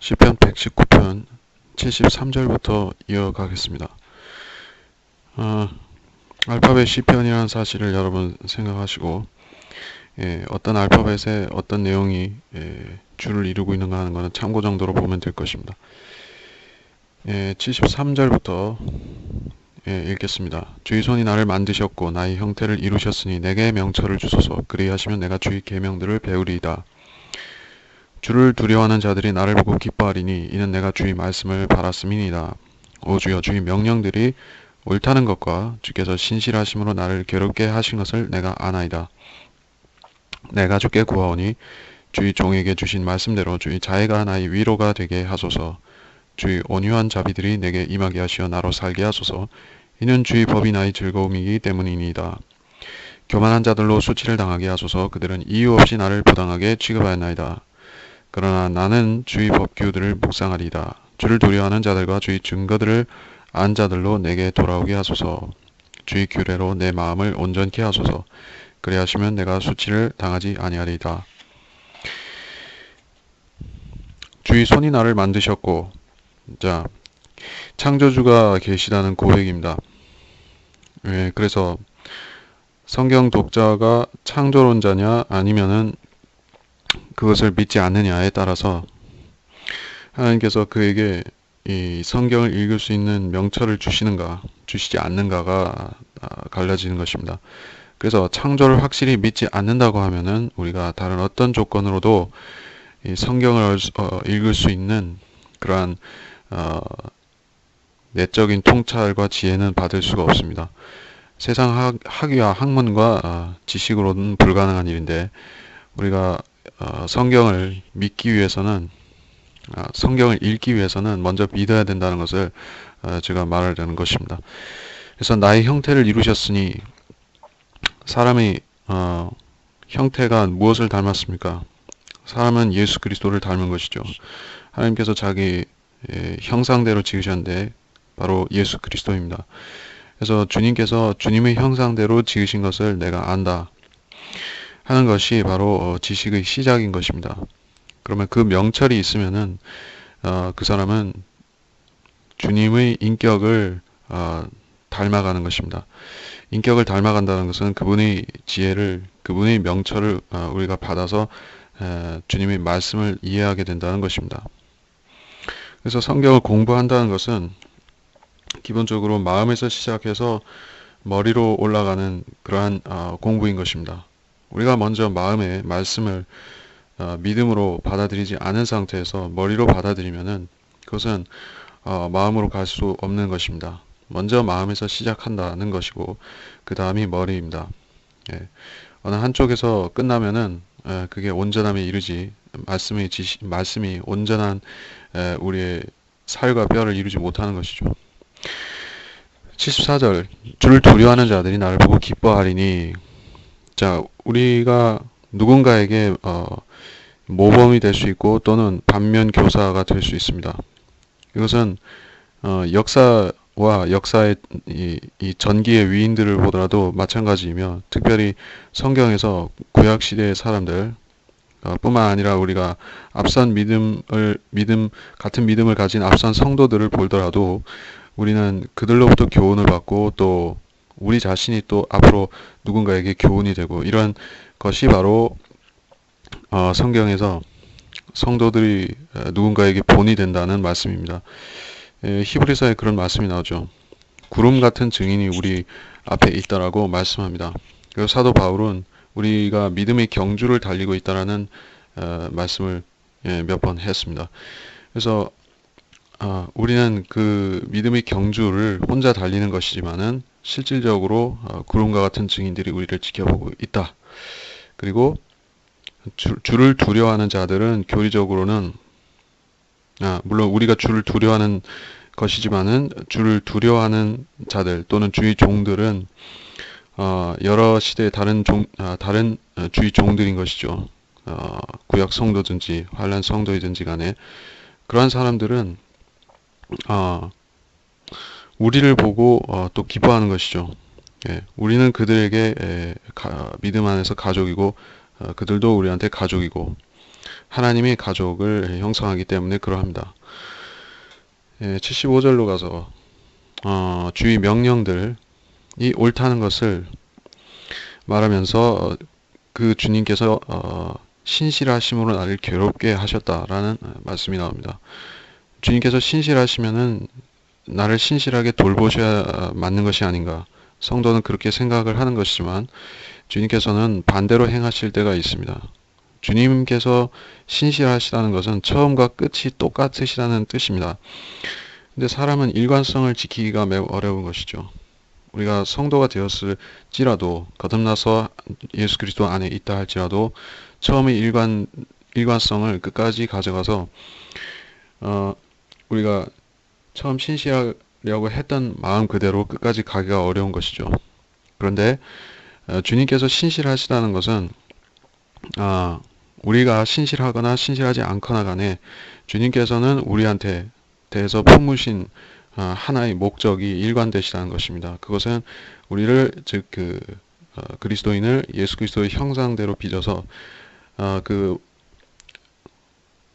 시편 119편 73절부터 이어가겠습니다. 알파벳 시편이라는 사실을 여러분 생각하시고 어떤 알파벳에 어떤 내용이 줄을 이루고 있는가 하는 것은 참고 정도로 보면 될 것입니다. 73절부터 읽겠습니다. 주의 손이 나를 만드셨고 나의 형태를 이루셨으니 내게 명철을 주소서. 그리하시면 내가 주의 계명들을 배우리이다. 주를 두려워하는 자들이 나를 보고 기뻐하리니 이는 내가 주의 말씀을 바랐음이니이다. 오 주여, 주의 명령들이 옳다는 것과 주께서 신실하심으로 나를 괴롭게 하신 것을 내가 아나이다. 내가 주께 구하오니 주의 종에게 주신 말씀대로 주의 자애가 나의 위로가 되게 하소서. 주의 온유한 자비들이 내게 임하게 하시어 나로 살게 하소서. 이는 주의 법이 나의 즐거움이기 때문이니이다. 교만한 자들로 수치를 당하게 하소서. 그들은 이유 없이 나를 부당하게 취급하였나이다. 그러나 나는 주의 법규들을 묵상하리이다. 주를 두려워하는 자들과 주의 증거들을 안 자들로 내게 돌아오게 하소서. 주의 규례로 내 마음을 온전케 하소서. 그리하시면 내가 수치를 당하지 아니하리이다. 주의 손이 나를 만드셨고, 자, 창조주가 계시다는 고백입니다. 그래서 성경 독자가 창조론자냐 아니면은 그것을 믿지 않느냐에 따라서 하나님께서 그에게 이 성경을 읽을 수 있는 명철을 주시는가 주시지 않는가가 갈라지는 것입니다. 그래서 창조를 확실히 믿지 않는다고 하면은 우리가 다른 어떤 조건으로도 이 성경을 읽을 수 있는 그러한 내적인 통찰과 지혜는 받을 수가 없습니다. 세상 학위와 학문과 지식으로는 불가능한 일인데 우리가 성경을 믿기 위해서는 성경을 읽기 위해서는 먼저 믿어야 된다는 것을 제가 말하려는 것입니다. 그래서 나의 형태를 이루셨으니 사람의 형태가 무엇을 닮았습니까? 사람은 예수 그리스도를 닮은 것이죠. 하나님께서 자기 형상대로 지으셨는데 바로 예수 그리스도입니다. 그래서 주님께서 주님의 형상대로 지으신 것을 내가 안다 하는 것이 바로 지식의 시작인 것입니다. 그러면 그 명철이 있으면은 그 사람은 주님의 인격을 닮아가는 것입니다. 인격을 닮아간다는 것은 그분의 지혜를, 그분의 명철을 우리가 받아서 주님의 말씀을 이해하게 된다는 것입니다. 그래서 성경을 공부한다는 것은 기본적으로 마음에서 시작해서 머리로 올라가는 그러한 공부인 것입니다. 우리가 먼저 마음에 말씀을 믿음으로 받아들이지 않은 상태에서 머리로 받아들이면은 그것은 마음으로 갈 수 없는 것입니다. 먼저 마음에서 시작한다는 것이고 그 다음이 머리입니다. 어느 한쪽에서 끝나면은 그게 온전함에 이르지 말씀이 온전한 우리의 살과 뼈를 이루지 못하는 것이죠. 74절 주를 두려워하는 자들이 나를 보고 기뻐하리니 자, 우리가 누군가에게 모범이 될 수 있고 또는 반면 교사가 될 수 있습니다. 이것은 역사와 역사의 이 전기의 위인들을 보더라도 마찬가지이며 특별히 성경에서 구약 시대의 사람들 뿐만 아니라 우리가 앞선 같은 믿음을 가진 앞선 성도들을 보더라도 우리는 그들로부터 교훈을 받고 또 우리 자신이 또 앞으로 누군가에게 교훈이 되고 이런 것이 바로 성경에서 성도들이 누군가에게 본이 된다는 말씀입니다. 히브리서에 그런 말씀이 나오죠. 구름 같은 증인이 우리 앞에 있다라고 말씀합니다. 그리고 사도 바울은 우리가 믿음의 경주를 달리고 있다라는 말씀을 몇 번 했습니다. 그래서 우리는 그 믿음의 경주를 혼자 달리는 것이지만은 실질적으로 구름과 같은 증인들이 우리를 지켜보고 있다. 그리고 주를 두려워하는 자들은 교리적으로는 물론 우리가 주를 두려워하는 것이지만은 주를 두려워하는 자들 또는 주의 종들은 여러 시대의 다른 주의 종들인 것이죠. 구약 성도든지 환란 성도이든지 간에 그러한 사람들은 우리를 보고 또 기뻐하는 것이죠. 우리는 그들에게 믿음 안에서 가족이고 그들도 우리한테 가족이고 하나님의 가족을 형성하기 때문에 그러합니다. 75절로 가서 주의 명령들이 옳다는 것을 말하면서 그 주님께서 신실하심으로 나를 괴롭게 하셨다라는 말씀이 나옵니다. 주님께서 신실하시면은 나를 신실하게 돌보셔야 맞는 것이 아닌가. 성도는 그렇게 생각을 하는 것이지만 주님께서는 반대로 행하실 때가 있습니다. 주님께서 신실하시다는 것은 처음과 끝이 똑같으시다는 뜻입니다. 근데 사람은 일관성을 지키기가 매우 어려운 것이죠. 우리가 성도가 되었을지라도 거듭나서 예수 그리스도 안에 있다 할지라도 처음에 일관성을 끝까지 가져가서 우리가 처음 신실하려고 했던 마음 그대로 끝까지 가기가 어려운 것이죠. 그런데 주님께서 신실하시다는 것은 우리가 신실하거나 신실하지 않거나 간에 주님께서는 우리한테 대해서 품으신 하나의 목적이 일관되시다는 것입니다. 그것은 우리를 즉 그리스도인을 예수 그리스도의 형상대로 빚어서 그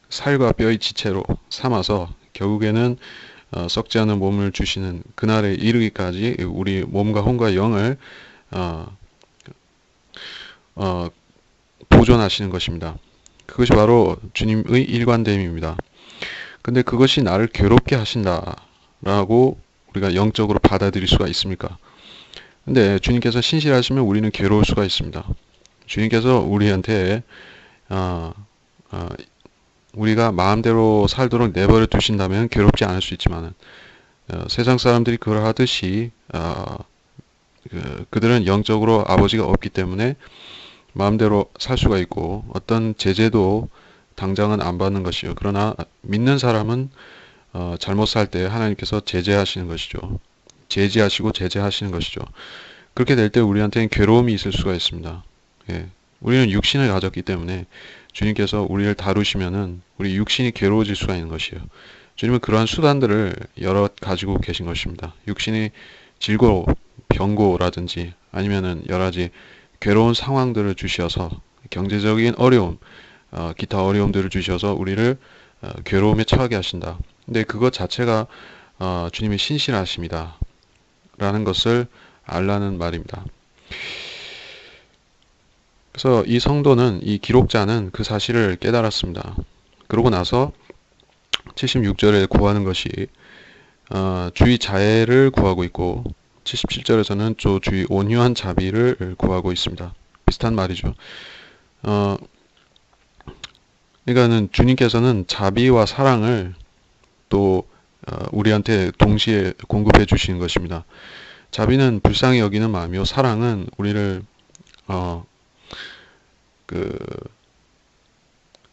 살과 뼈의 지체로 삼아서 결국에는 썩지 않은 몸을 주시는 그날에 이르기까지 우리 몸과 혼과 영을 보존하시는 것입니다. 그것이 바로 주님의 일관됨입니다. 근데 그것이 나를 괴롭게 하신다라고 우리가 영적으로 받아들일 수가 있습니까? 근데 주님께서 신실하시면 우리는 괴로울 수가 있습니다. 주님께서 우리한테 우리가 마음대로 살도록 내버려 두신다면 괴롭지 않을 수 있지만 세상 사람들이 그걸 하듯이 그들은 영적으로 아버지가 없기 때문에 마음대로 살 수가 있고 어떤 제재도 당장은 안 받는 것이요. 그러나 믿는 사람은 잘못 살 때 하나님께서 제재하시는 것이죠. 제지하시고 제재하시는 것이죠. 그렇게 될 때 우리한테는 괴로움이 있을 수가 있습니다. 예. 우리는 육신을 가졌기 때문에 주님께서 우리를 다루시면은 우리 육신이 괴로워질 수가 있는 것이에요. 주님은 그러한 수단들을 여러 가지고 계신 것입니다. 육신이 질고 병고라든지 아니면은 여러 가지 괴로운 상황들을 주셔서 경제적인 어려움, 기타 어려움들을 주셔서 우리를 괴로움에 처하게 하신다. 근데 그것 자체가 주님의 신실하심이다 라는 것을 알라는 말입니다. 그래서 이 성도는, 이 기록자는 그 사실을 깨달았습니다. 그러고 나서 76절에 구하는 것이 주의 자애를 구하고 있고 77절에서는 주의 온유한 자비를 구하고 있습니다. 비슷한 말이죠. 그러니까는 주님께서는 자비와 사랑을 또 우리한테 동시에 공급해 주시는 것입니다. 자비는 불쌍히 여기는 마음이요, 사랑은 우리를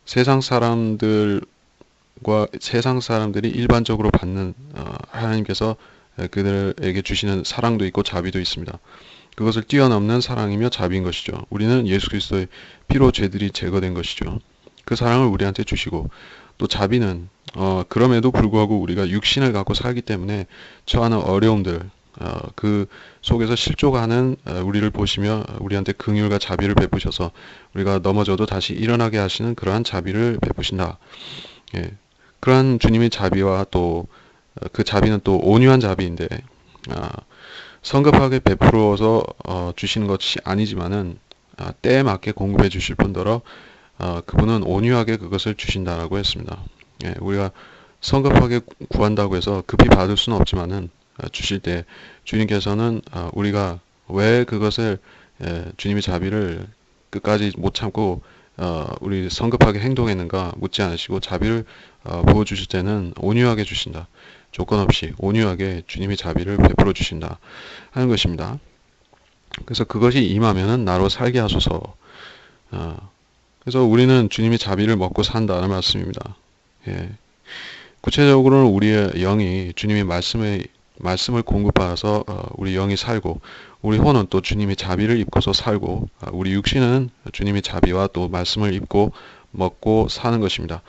세상 사람들이 일반적으로 받는 하나님께서 그들에게 주시는 사랑도 있고 자비도 있습니다. 그것을 뛰어넘는 사랑이며 자비인 것이죠. 우리는 예수 그리스도의 피로 죄들이 제거된 것이죠. 그 사랑을 우리한테 주시고 또 자비는 그럼에도 불구하고 우리가 육신을 갖고 살기 때문에 처하는 어려움들 그 속에서 실족하는 우리를 보시며 우리한테 긍휼과 자비를 베푸셔서 우리가 넘어져도 다시 일어나게 하시는 그러한 자비를 베푸신다. 예. 그러한 주님의 자비와 또 그 자비는 또 온유한 자비인데 성급하게 베풀어서 주시는 것이 아니지만은 때에 맞게 공급해 주실 뿐더러 그분은 온유하게 그것을 주신다라고 했습니다. 예, 우리가 성급하게 구한다고 해서 급히 받을 수는 없지만은 주실 때 주님께서는 우리가 왜 그것을 주님의 자비를 끝까지 못 참고 우리 성급하게 행동했는가 묻지 않으시고 자비를 부어주실 때는 온유하게 주신다. 조건 없이 온유하게 주님의 자비를 베풀어 주신다 하는 것입니다. 그래서 그것이 임하면은 나로 살게 하소서. 그래서 우리는 주님의 자비를 먹고 산다는 말씀입니다. 예. 구체적으로는 우리의 영이 주님의 말씀을 공급받아서 우리 영이 살고 우리 혼은 또 주님의 자비를 입고서 살고 우리 육신은 주님의 자비와 또 말씀을 입고 먹고 사는 것입니다.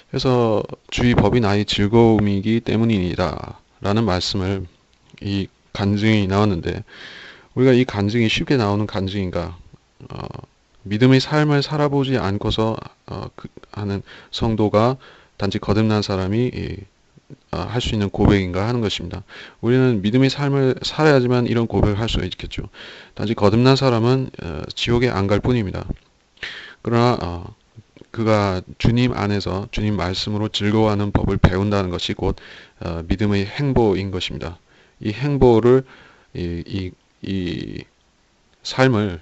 그래서 주의 법이 나의 즐거움이기 때문이니라 라는 말씀을 이 간증이 나왔는데 우리가 이 간증이 쉽게 나오는 간증인가 믿음의 삶을 살아보지 않고서 하는 성도가 단지 거듭난 사람이 할 수 있는 고백인가 하는 것입니다. 우리는 믿음의 삶을 살아야지만 이런 고백을 할 수가 있겠죠. 단지 거듭난 사람은 지옥에 안 갈 뿐입니다. 그러나 그가 주님 안에서 주님 말씀으로 즐거워하는 법을 배운다는 것이 곧 믿음의 행보인 것입니다. 이 행보를 이 삶을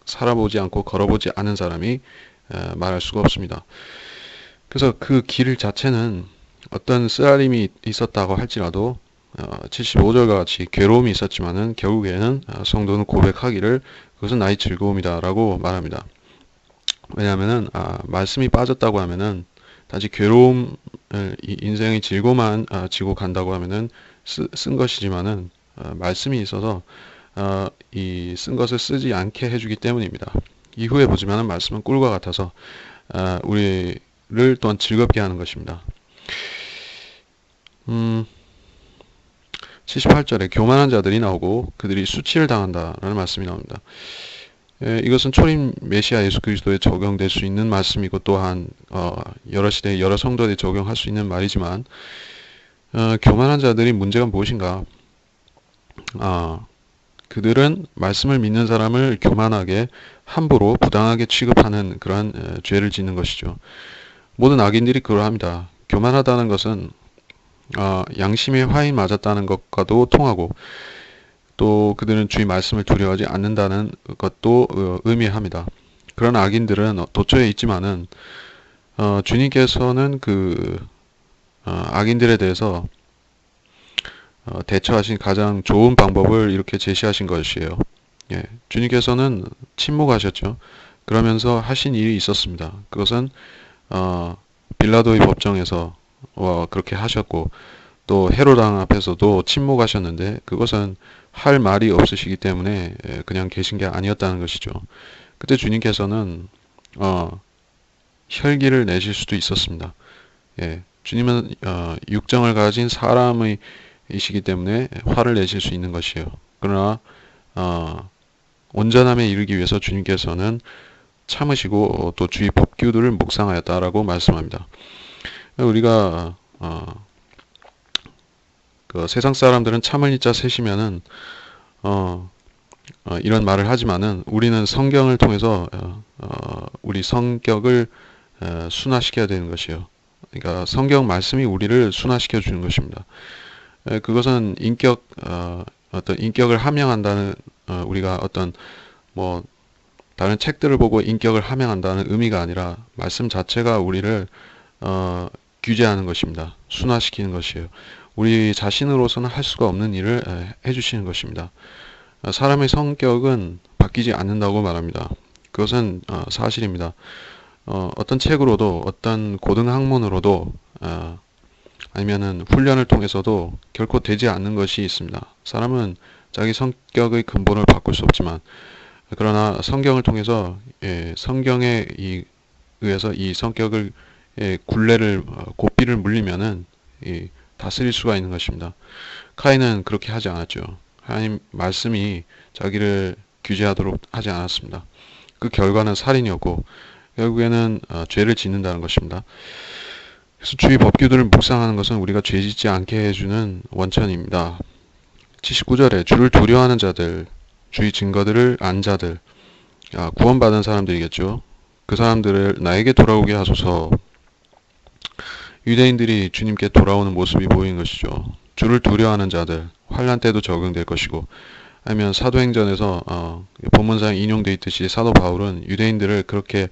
살아보지 않고 걸어보지 않은 사람이 말할 수가 없습니다. 그래서 그 길 자체는 어떤 쓰라림이 있었다고 할지라도 75절과 같이 괴로움이 있었지만은 결국에는 성도는 고백하기를 그것은 나의 즐거움이다라고 말합니다. 왜냐하면은 말씀이 빠졌다고 하면은 단지 괴로움을 인생의 즐거움만 지고 간다고 하면은 쓴 것이지만은 말씀이 있어서 이 쓴 것을 쓰지 않게 해주기 때문입니다. 이후에 보지만은 말씀은 꿀과 같아서 우리를 또한 즐겁게 하는 것입니다. 78절에 교만한 자들이 나오고 그들이 수치를 당한다라는 말씀이 나옵니다. 이것은 초림 메시아 예수 그리스도에 적용될 수 있는 말씀이고 또한 여러 시대 여러 성도에 적용할 수 있는 말이지만 교만한 자들이 문제가 무엇인가? 그들은 말씀을 믿는 사람을 교만하게 함부로 부당하게 취급하는 그러한 죄를 짓는 것이죠. 모든 악인들이 그러합니다. 교만하다는 것은 양심의 화인 맞았다는 것과도 통하고 또 그들은 주의 말씀을 두려워하지 않는다는 것도 의미합니다. 그런 악인들은 도처에 있지만은 주님께서는 그 악인들에 대해서 대처하신 가장 좋은 방법을 이렇게 제시하신 것이에요. 예, 주님께서는 침묵하셨죠. 그러면서 하신 일이 있었습니다. 그것은 빌라도의 법정에서 그렇게 하셨고 또 헤롯 왕 앞에서도 침묵하셨는데 그것은 할 말이 없으시기 때문에 그냥 계신 게 아니었다는 것이죠. 그때 주님께서는 혈기를 내실 수도 있었습니다. 예, 주님은 육정을 가진 사람이시기 때문에 화를 내실 수 있는 것이에요. 그러나 온전함에 이르기 위해서 주님께서는 참으시고 또 주의 법규들을 묵상하였다라고 말씀합니다. 우리가 그 세상 사람들은 참을 이자 세시면은 이런 말을 하지만은 우리는 성경을 통해서 우리 성격을 순화시켜야 되는 것이에요. 그러니까 성경 말씀이 우리를 순화시켜 주는 것입니다. 그것은 어떤 인격을 함양한다는 우리가 어떤 뭐 다른 책들을 보고 인격을 함양한다는 의미가 아니라 말씀 자체가 우리를 규제하는 것입니다. 순화시키는 것이에요. 우리 자신으로서는 할 수가 없는 일을 해주시는 것입니다. 사람의 성격은 바뀌지 않는다고 말합니다. 그것은 사실입니다. 어떤 책으로도 어떤 고등학문으로도 아니면은 훈련을 통해서도 결코 되지 않는 것이 있습니다. 사람은 자기 성격의 근본을 바꿀 수 없지만 그러나 성경을 통해서 성경에 의해서 이 성격을 굴레를 고삐를 물리면은 다스릴 수가 있는 것입니다. 카인은 그렇게 하지 않았죠. 하나님 말씀이 자기를 규제하도록 하지 않았습니다. 그 결과는 살인이었고 결국에는 죄를 짓는다는 것입니다. 그래서 주의 법규들을 묵상하는 것은 우리가 죄 짓지 않게 해주는 원천입니다. 79절에 주를 두려워하는 자들, 주의 증거들을 안 자들, 구원받은 사람들이겠죠. 그 사람들을 나에게 돌아오게 하소서. 유대인들이 주님께 돌아오는 모습이 보이는 것이죠. 주를 두려워하는 자들, 환난 때도 적용될 것이고 아니면 사도행전에서 본문상 인용되어 있듯이 사도 바울은 유대인들을 그렇게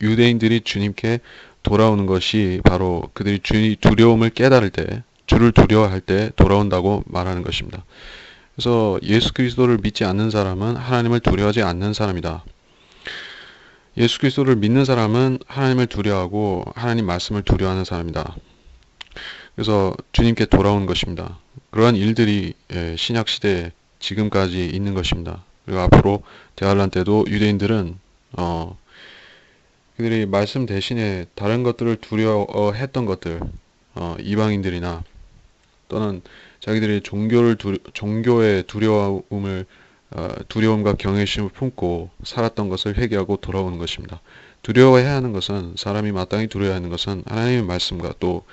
유대인들이 주님께 돌아오는 것이 바로 그들이 주의 두려움을 깨달을 때 주를 두려워할 때 돌아온다고 말하는 것입니다. 그래서 예수 그리스도를 믿지 않는 사람은 하나님을 두려워하지 않는 사람이다. 예수 그리스도를 믿는 사람은 하나님을 두려워하고 하나님 말씀을 두려워하는 사람이다. 그래서 주님께 돌아오는 것입니다. 그러한 일들이 신약 시대에 지금까지 있는 것입니다. 그리고 앞으로 대환란 때도 유대인들은 그들이 말씀 대신에 다른 것들을 두려워했던 것들, 이방인들이나 또는 자기들의 종교의 두려움을 두려움과 경외심을 품고 살았던 것을 회개하고 돌아오는 것입니다. 두려워해야 하는 것은 사람이 마땅히 두려워해야 하는 것은 하나님의 말씀과 또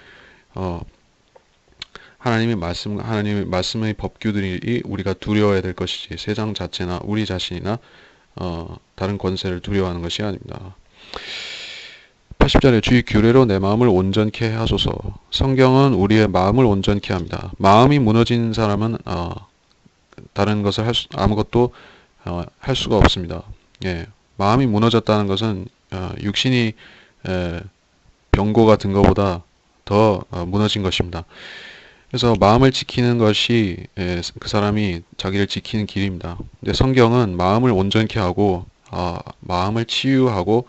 하나님의 말씀의 법규들이 우리가 두려워해야 될 것이지 세상 자체나 우리 자신이나 다른 권세를 두려워하는 것이 아닙니다. 80절에 주의 규례로 내 마음을 온전케 하소서. 성경은 우리의 마음을 온전케 합니다. 마음이 무너진 사람은 다른 것을 아무것도 할 수가 없습니다. 예, 마음이 무너졌다는 것은 육신이 병고가 든 것보다 더 무너진 것입니다. 그래서 마음을 지키는 것이 그 사람이 자기를 지키는 길입니다. 근데 성경은 마음을 온전케 하고 마음을 치유하고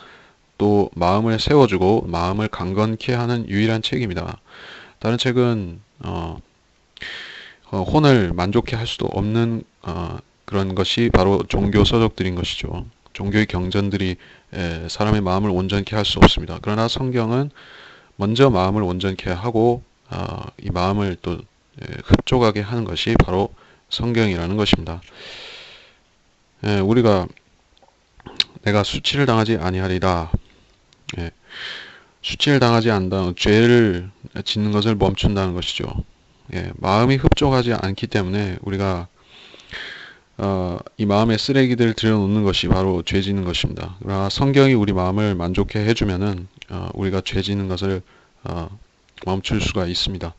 또 마음을 세워주고 마음을 강건케 하는 유일한 책입니다. 다른 책은 혼을 만족해 할 수도 없는 그런 것이 바로 종교 서적들인 것이죠. 종교의 경전들이 사람의 마음을 온전케 할 수 없습니다. 그러나 성경은 먼저 마음을 온전케 하고 이 마음을 또 흡족하게 하는 것이 바로 성경이라는 것입니다. 우리가 내가 수치를 당하지 아니하리다. 수치를 당하지 않는다. 죄를 짓는 것을 멈춘다는 것이죠. 마음이 흡족하지 않기 때문에 우리가 이 마음의 쓰레기들을 들여놓는 것이 바로 죄 짓는 것입니다. 그러나 성경이 우리 마음을 만족해 해주면은 우리가 죄 짓는 것을 멈출 수가 있습니다.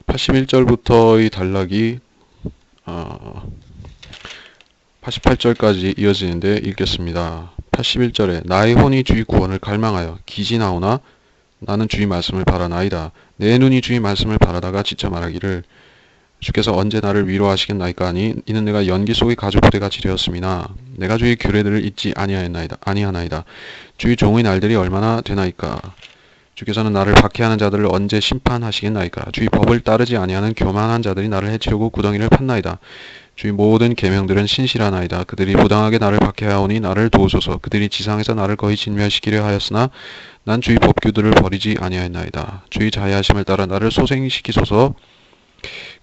81절부터의 단락이 88절까지 이어지는데 읽겠습니다. 81절에 나의 혼이 주의 구원을 갈망하여 기진하오나 나는 주의 말씀을 바라나이다. 내 눈이 주의 말씀을 바라다가 지쳐 말하기를 주께서 언제 나를 위로하시겠나이까 하니 이는 내가 연기 속의 가죽부대같이 되었음이나 내가 주의 규례들을 잊지 아니하나이다. 주의 종의 날들이 얼마나 되나이까. 주께서는 나를 박해하는 자들을 언제 심판하시겠나이까. 주의 법을 따르지 아니하는 교만한 자들이 나를 해치우고 구덩이를 팠나이다. 주의 모든 계명들은 신실하나이다. 그들이 부당하게 나를 박해하오니 나를 도우소서. 그들이 지상에서 나를 거의 진멸시키려 하였으나 난 주의 법규들을 버리지 아니하였나이다. 주의 자애하심을 따라 나를 소생시키소서.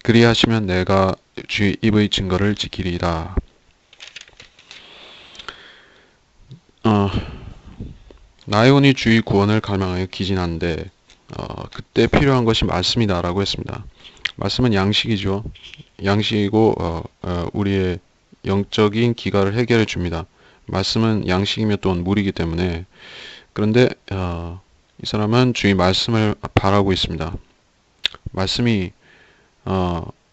그리하시면 내가 주의 입의 증거를 지키리이다. 나의 혼이 주의 구원을 갈망하여 기진한데 그때 필요한 것이 말씀이다 라고 했습니다. 말씀은 양식이죠. 양식이고 우리의 영적인 기가를 해결해 줍니다. 말씀은 양식이며 또는 물이기 때문에. 그런데 이 사람은 주의 말씀을 바라고 있습니다. 말씀이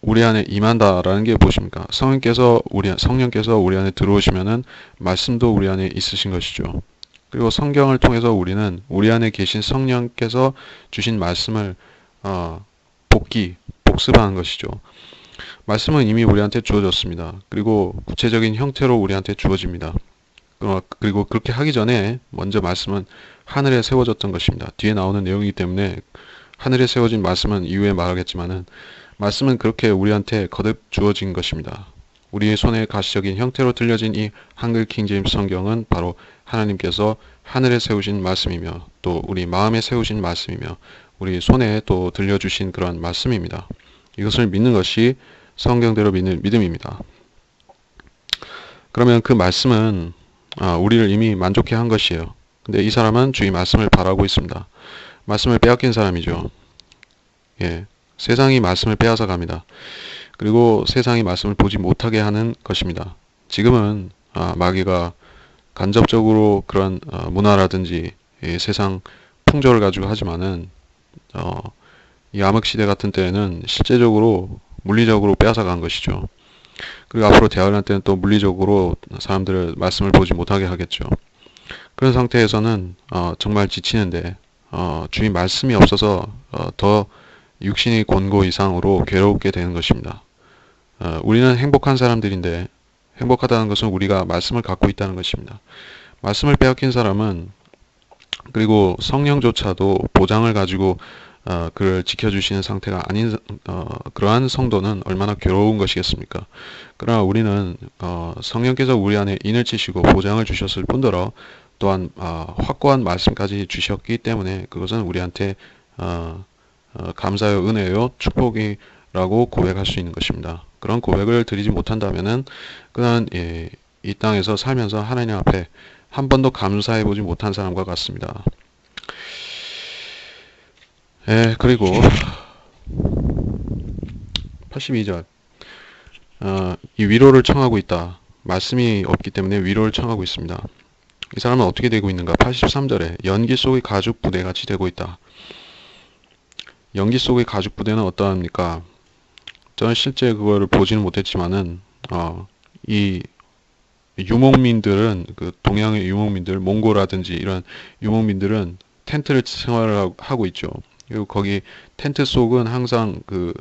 우리 안에 임한다라는 게 무엇입니까? 성령께서 우리 안에 들어오시면은 말씀도 우리 안에 있으신 것이죠. 그리고 성경을 통해서 우리는 우리 안에 계신 성령께서 주신 말씀을 복습하는 것이죠. 말씀은 이미 우리한테 주어졌습니다. 그리고 구체적인 형태로 우리한테 주어집니다. 그리고 그렇게 하기 전에 먼저 말씀은 하늘에 세워졌던 것입니다. 뒤에 나오는 내용이기 때문에 하늘에 세워진 말씀은 이후에 말하겠지만은 말씀은 그렇게 우리한테 거듭 주어진 것입니다. 우리의 손에 가시적인 형태로 들려진 이 한글 킹제임스 성경은 바로 하나님께서 하늘에 세우신 말씀이며 또 우리 마음에 세우신 말씀이며 우리 손에 또 들려주신 그런 말씀입니다. 이것을 믿는 것이 성경대로 믿는 믿음입니다. 그러면 그 말씀은 우리를 이미 만족해 한 것이에요. 근데 이 사람은 주의 말씀을 바라고 있습니다. 말씀을 빼앗긴 사람이죠. 세상이 말씀을 빼앗아 갑니다. 그리고 세상이 말씀을 보지 못하게 하는 것입니다. 지금은 마귀가 간접적으로 그런 문화라든지 세상 풍조를 가지고 하지만은 이 암흑시대 같은 때에는 실제적으로 물리적으로 빼앗아 간 것이죠. 그리고 앞으로 대화할 때는 또 물리적으로 사람들을 말씀을 보지 못하게 하겠죠. 그런 상태에서는 정말 지치는데 주의 말씀이 없어서 더 육신의 권고 이상으로 괴롭게 되는 것입니다. 우리는 행복한 사람들인데 행복하다는 것은 우리가 말씀을 갖고 있다는 것입니다. 말씀을 빼앗긴 사람은 그리고 성령조차도 보장을 가지고 그를 지켜주시는 상태가 아닌 그러한 성도는 얼마나 괴로운 것이겠습니까? 그러나 우리는 성령께서 우리 안에 인을 치시고 보장을 주셨을 뿐더러 또한 확고한 말씀까지 주셨기 때문에 그것은 우리한테 감사요 은혜요 축복이라고 고백할 수 있는 것입니다. 그런 고백을 드리지 못한다면은 그는 이 땅에서 살면서 하나님 앞에 한 번도 감사해 보지 못한 사람과 같습니다. 그리고 82절 이 위로를 청하고 있다. 말씀이 없기 때문에 위로를 청하고 있습니다. 이 사람은 어떻게 되고 있는가? 83절에 연기 속의 가죽 부대같이 되고 있다. 연기 속의 가죽 부대는 어떠합니까? 저는 실제 그거를 보지는 못했지만은 이 유목민들은 그 동양의 유목민들, 몽고라든지 이런 유목민들은 텐트를 생활을 하고 있죠. 그리고 거기 텐트 속은 항상 그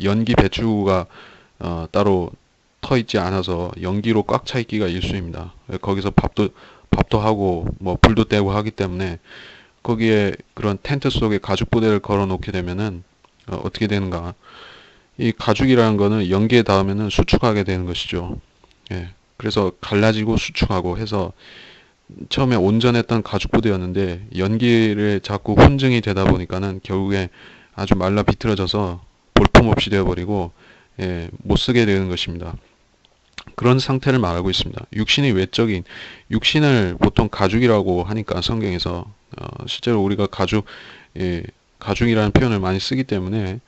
연기 배추가 따로 터 있지 않아서 연기로 꽉 차 있기가 일쑤입니다. 거기서 밥도 하고 뭐 불도 떼고 하기 때문에 거기에 그런 텐트 속에 가죽 부대를 걸어 놓게 되면은 어떻게 되는가? 이 가죽이라는 거는 연기에 닿으면은 수축하게 되는 것이죠. 그래서 갈라지고 수축하고 해서 처음에 온전했던 가죽 부대였는데 연기를 자꾸 혼증이 되다 보니까는 결국에 아주 말라 비틀어져서 볼품없이 되어버리고 못 쓰게 되는 것입니다. 그런 상태를 말하고 있습니다. 육신이 외적인 육신을 보통 가죽이라고 하니까 성경에서 실제로 우리가 가죽이라는 표현을 많이 쓰기 때문에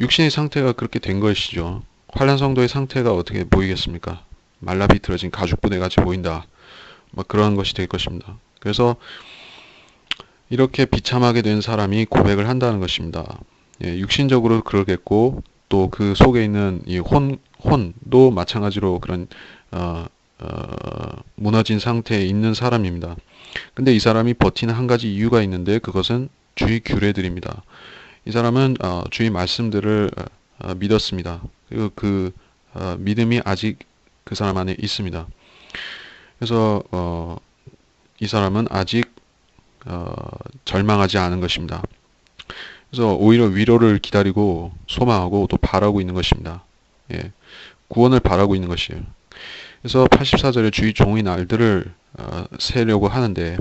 육신의 상태가 그렇게 된 것이죠. 환난 성도의 상태가 어떻게 보이겠습니까? 말라 비틀어진 가죽 부대 같이 보인다. 그런 것이 될 것입니다. 그래서 이렇게 비참하게 된 사람이 고백을 한다는 것입니다. 육신적으로 그러겠고 또 그 속에 있는 이 혼도 마찬가지로 그런 무너진 상태에 있는 사람입니다. 근데 이 사람이 버티는 한 가지 이유가 있는데 그것은 주의 규례들입니다. 이 사람은 주의 말씀들을 믿었습니다. 그리고 그 믿음이 아직 그 사람 안에 있습니다. 그래서 이 사람은 아직 절망하지 않은 것입니다. 그래서 오히려 위로를 기다리고 소망하고 또 바라고 있는 것입니다. 구원을 바라고 있는 것이에요. 그래서 84절에 주의 종의 날들을 세려고 하는데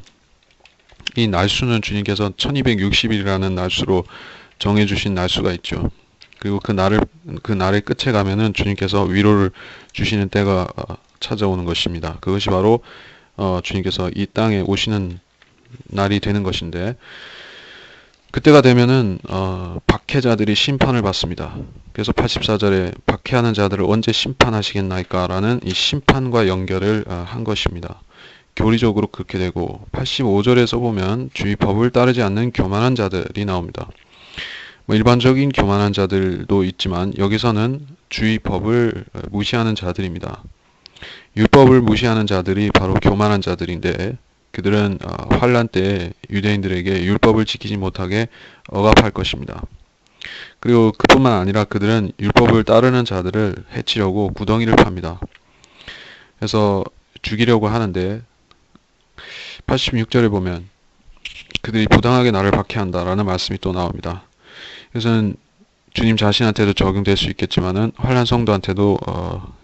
이 날수는 주님께서 1260일이라는 날수로 정해주신 날수가 있죠. 그리고 그 날의 끝에 가면은 주님께서 위로를 주시는 때가 찾아오는 것입니다. 그것이 바로 주님께서 이 땅에 오시는 날이 되는 것인데 그때가 되면은 박해자들이 심판을 받습니다. 그래서 84절에 박해하는 자들을 언제 심판하시겠나이까 라는 이 심판과 연결을 한 것입니다. 교리적으로 그렇게 되고 85절에서 보면 주의 법을 따르지 않는 교만한 자들이 나옵니다. 일반적인 교만한 자들도 있지만 여기서는 주의 법을 무시하는 자들입니다. 율법을 무시하는 자들이 바로 교만한 자들인데 그들은 환란 때 유대인들에게 율법을 지키지 못하게 억압할 것입니다. 그리고 그뿐만 아니라 그들은 율법을 따르는 자들을 해치려고 구덩이를 팝니다. 그래서 죽이려고 하는데 86절에 보면 그들이 부당하게 나를 박해한다라는 말씀이 또 나옵니다. 그래서는 주님 자신한테도 적용될 수 있겠지만은 환난 성도한테도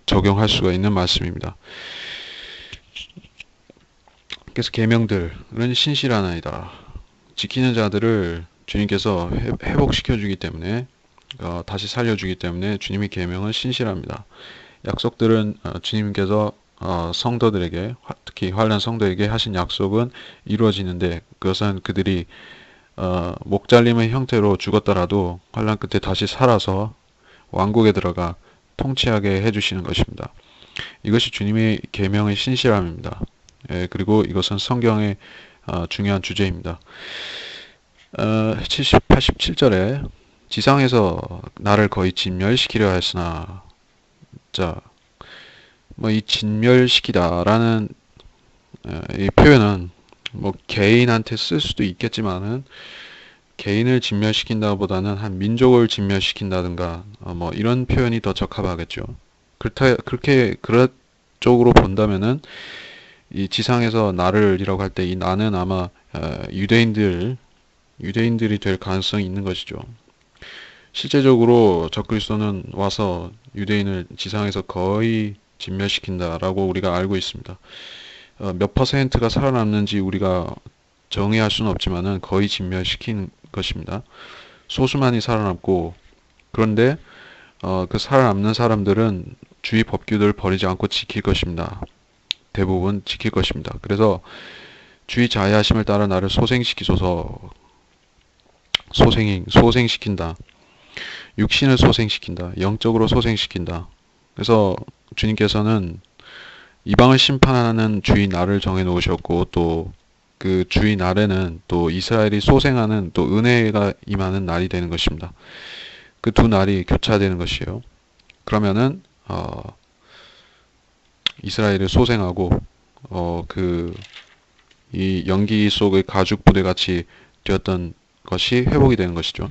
적용할 수가 있는 말씀입니다. 그래서 계명들은 신실하나이다. 지키는 자들을 주님께서 회복시켜 주기 때문에 다시 살려주기 때문에 주님의 계명은 신실합니다. 약속들은 주님께서 성도들에게 특히 환난 성도에게 하신 약속은 이루어지는데 그것은 그들이 목 잘림의 형태로 죽었더라도 환난 끝에 다시 살아서 왕국에 들어가 통치하게 해주시는 것입니다. 이것이 주님의 계명의 신실함입니다. 그리고 이것은 성경의 중요한 주제입니다. 87절에 지상에서 나를 거의 진멸시키려 했으나 이 진멸시키다라는 이 표현은 개인한테 쓸 수도 있겠지만은 개인을 진멸시킨다보다는 한 민족을 진멸시킨다든가 이런 표현이 더 적합하겠죠. 그런 쪽으로 본다면은 이 지상에서 나를이라고 할 때 이 나는 아마 유대인들이 될 가능성이 있는 것이죠. 실제적으로 적그리스도는 와서 유대인을 지상에서 거의 진멸시킨다라고 우리가 알고 있습니다. 몇 퍼센트가 살아남는지 우리가 정의할 수는 없지만은 거의 진멸시킨 것입니다. 소수만이 살아남고 그런데 그 살아남는 사람들은 주의 법규들을 버리지 않고 지킬 것입니다. 대부분 지킬 것입니다. 그래서 주의 자애하심을 따라 나를 소생시키소서. 소생시킨다. 육신을 소생시킨다. 영적으로 소생시킨다. 그래서 주님께서는 이방을 심판하는 주의 날을 정해 놓으셨고, 또 그 주의 날에는 또 이스라엘이 소생하는 또 은혜가 임하는 날이 되는 것입니다. 그 두 날이 교차되는 것이에요. 그러면은 이스라엘을 소생하고 이 연기 속의 가죽 부대 같이 되었던 것이 회복이 되는 것이죠.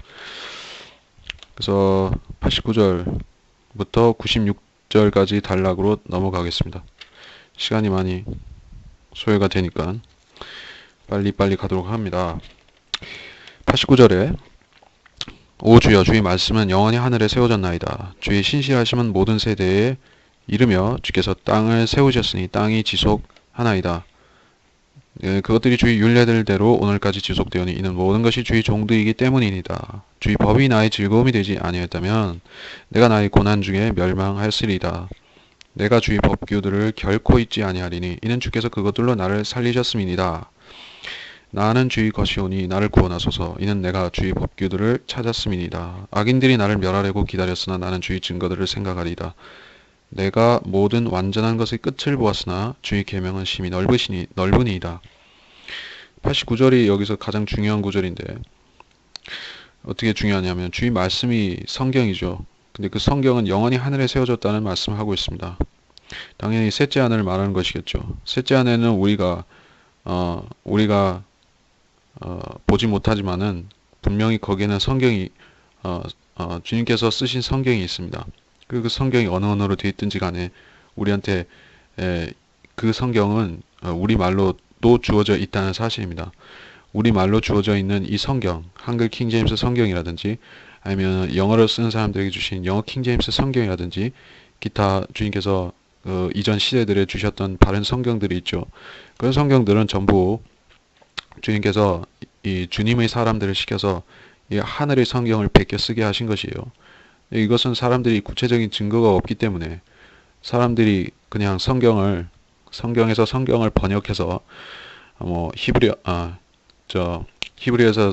그래서 89절부터 96절까지 단락으로 넘어가겠습니다. 시간이 많이 소요가 되니까 빨리빨리 가도록 합니다. 89절에 오 주여, 주의 말씀은 영원히 하늘에 세워졌나이다. 주의 신실하심은 모든 세대에 이르며 주께서 땅을 세우셨으니 땅이 지속하나이다. 그것들이 주의 율례들대로 오늘까지 지속되오니 이는 모든 것이 주의 종들이기 때문이니이다. 주의 법이 나의 즐거움이 되지 아니하였다면 내가 나의 고난 중에 멸망하였으리이다. 내가 주의 법규들을 결코 잊지 아니하리니 이는 주께서 그것들로 나를 살리셨음이니이다. 나는 주의 것이오니 나를 구원하소서. 이는 내가 주의 법규들을 찾았음이니이다. 악인들이 나를 멸하려고 기다렸으나 나는 주의 증거들을 생각하리이다. 내가 모든 완전한 것의 끝을 보았으나 주의 계명은 심히 넓으니이다. 89절이 여기서 가장 중요한 구절인데, 어떻게 중요하냐면 주의 말씀이 성경이죠. 근데 그 성경은 영원히 하늘에 세워졌다는 말씀을 하고 있습니다. 당연히 셋째 하늘을 말하는 것이겠죠. 셋째 하늘은 우리가 보지 못하지만은 분명히 거기에는 성경이 주님께서 쓰신 성경이 있습니다. 그 성경이 어느 언어로 되어 있든지 간에 우리한테 그 성경은 우리말로도 주어져 있다는 사실입니다. 우리말로 주어져 있는 이 성경, 한글 킹제임스 성경이라든지 아니면 영어로 쓰는 사람들에게 주신 영어 킹제임스 성경이라든지 기타 주님께서 이전 시대들에 주셨던 다른 성경들이 있죠. 그런 성경들은 전부 주님께서 이 주님의 사람들을 시켜서 이 하늘의 성경을 베껴 쓰게 하신 것이에요. 이것은 사람들이 구체적인 증거가 없기 때문에 사람들이 그냥 성경에서 성경을 번역해서 히브리어에서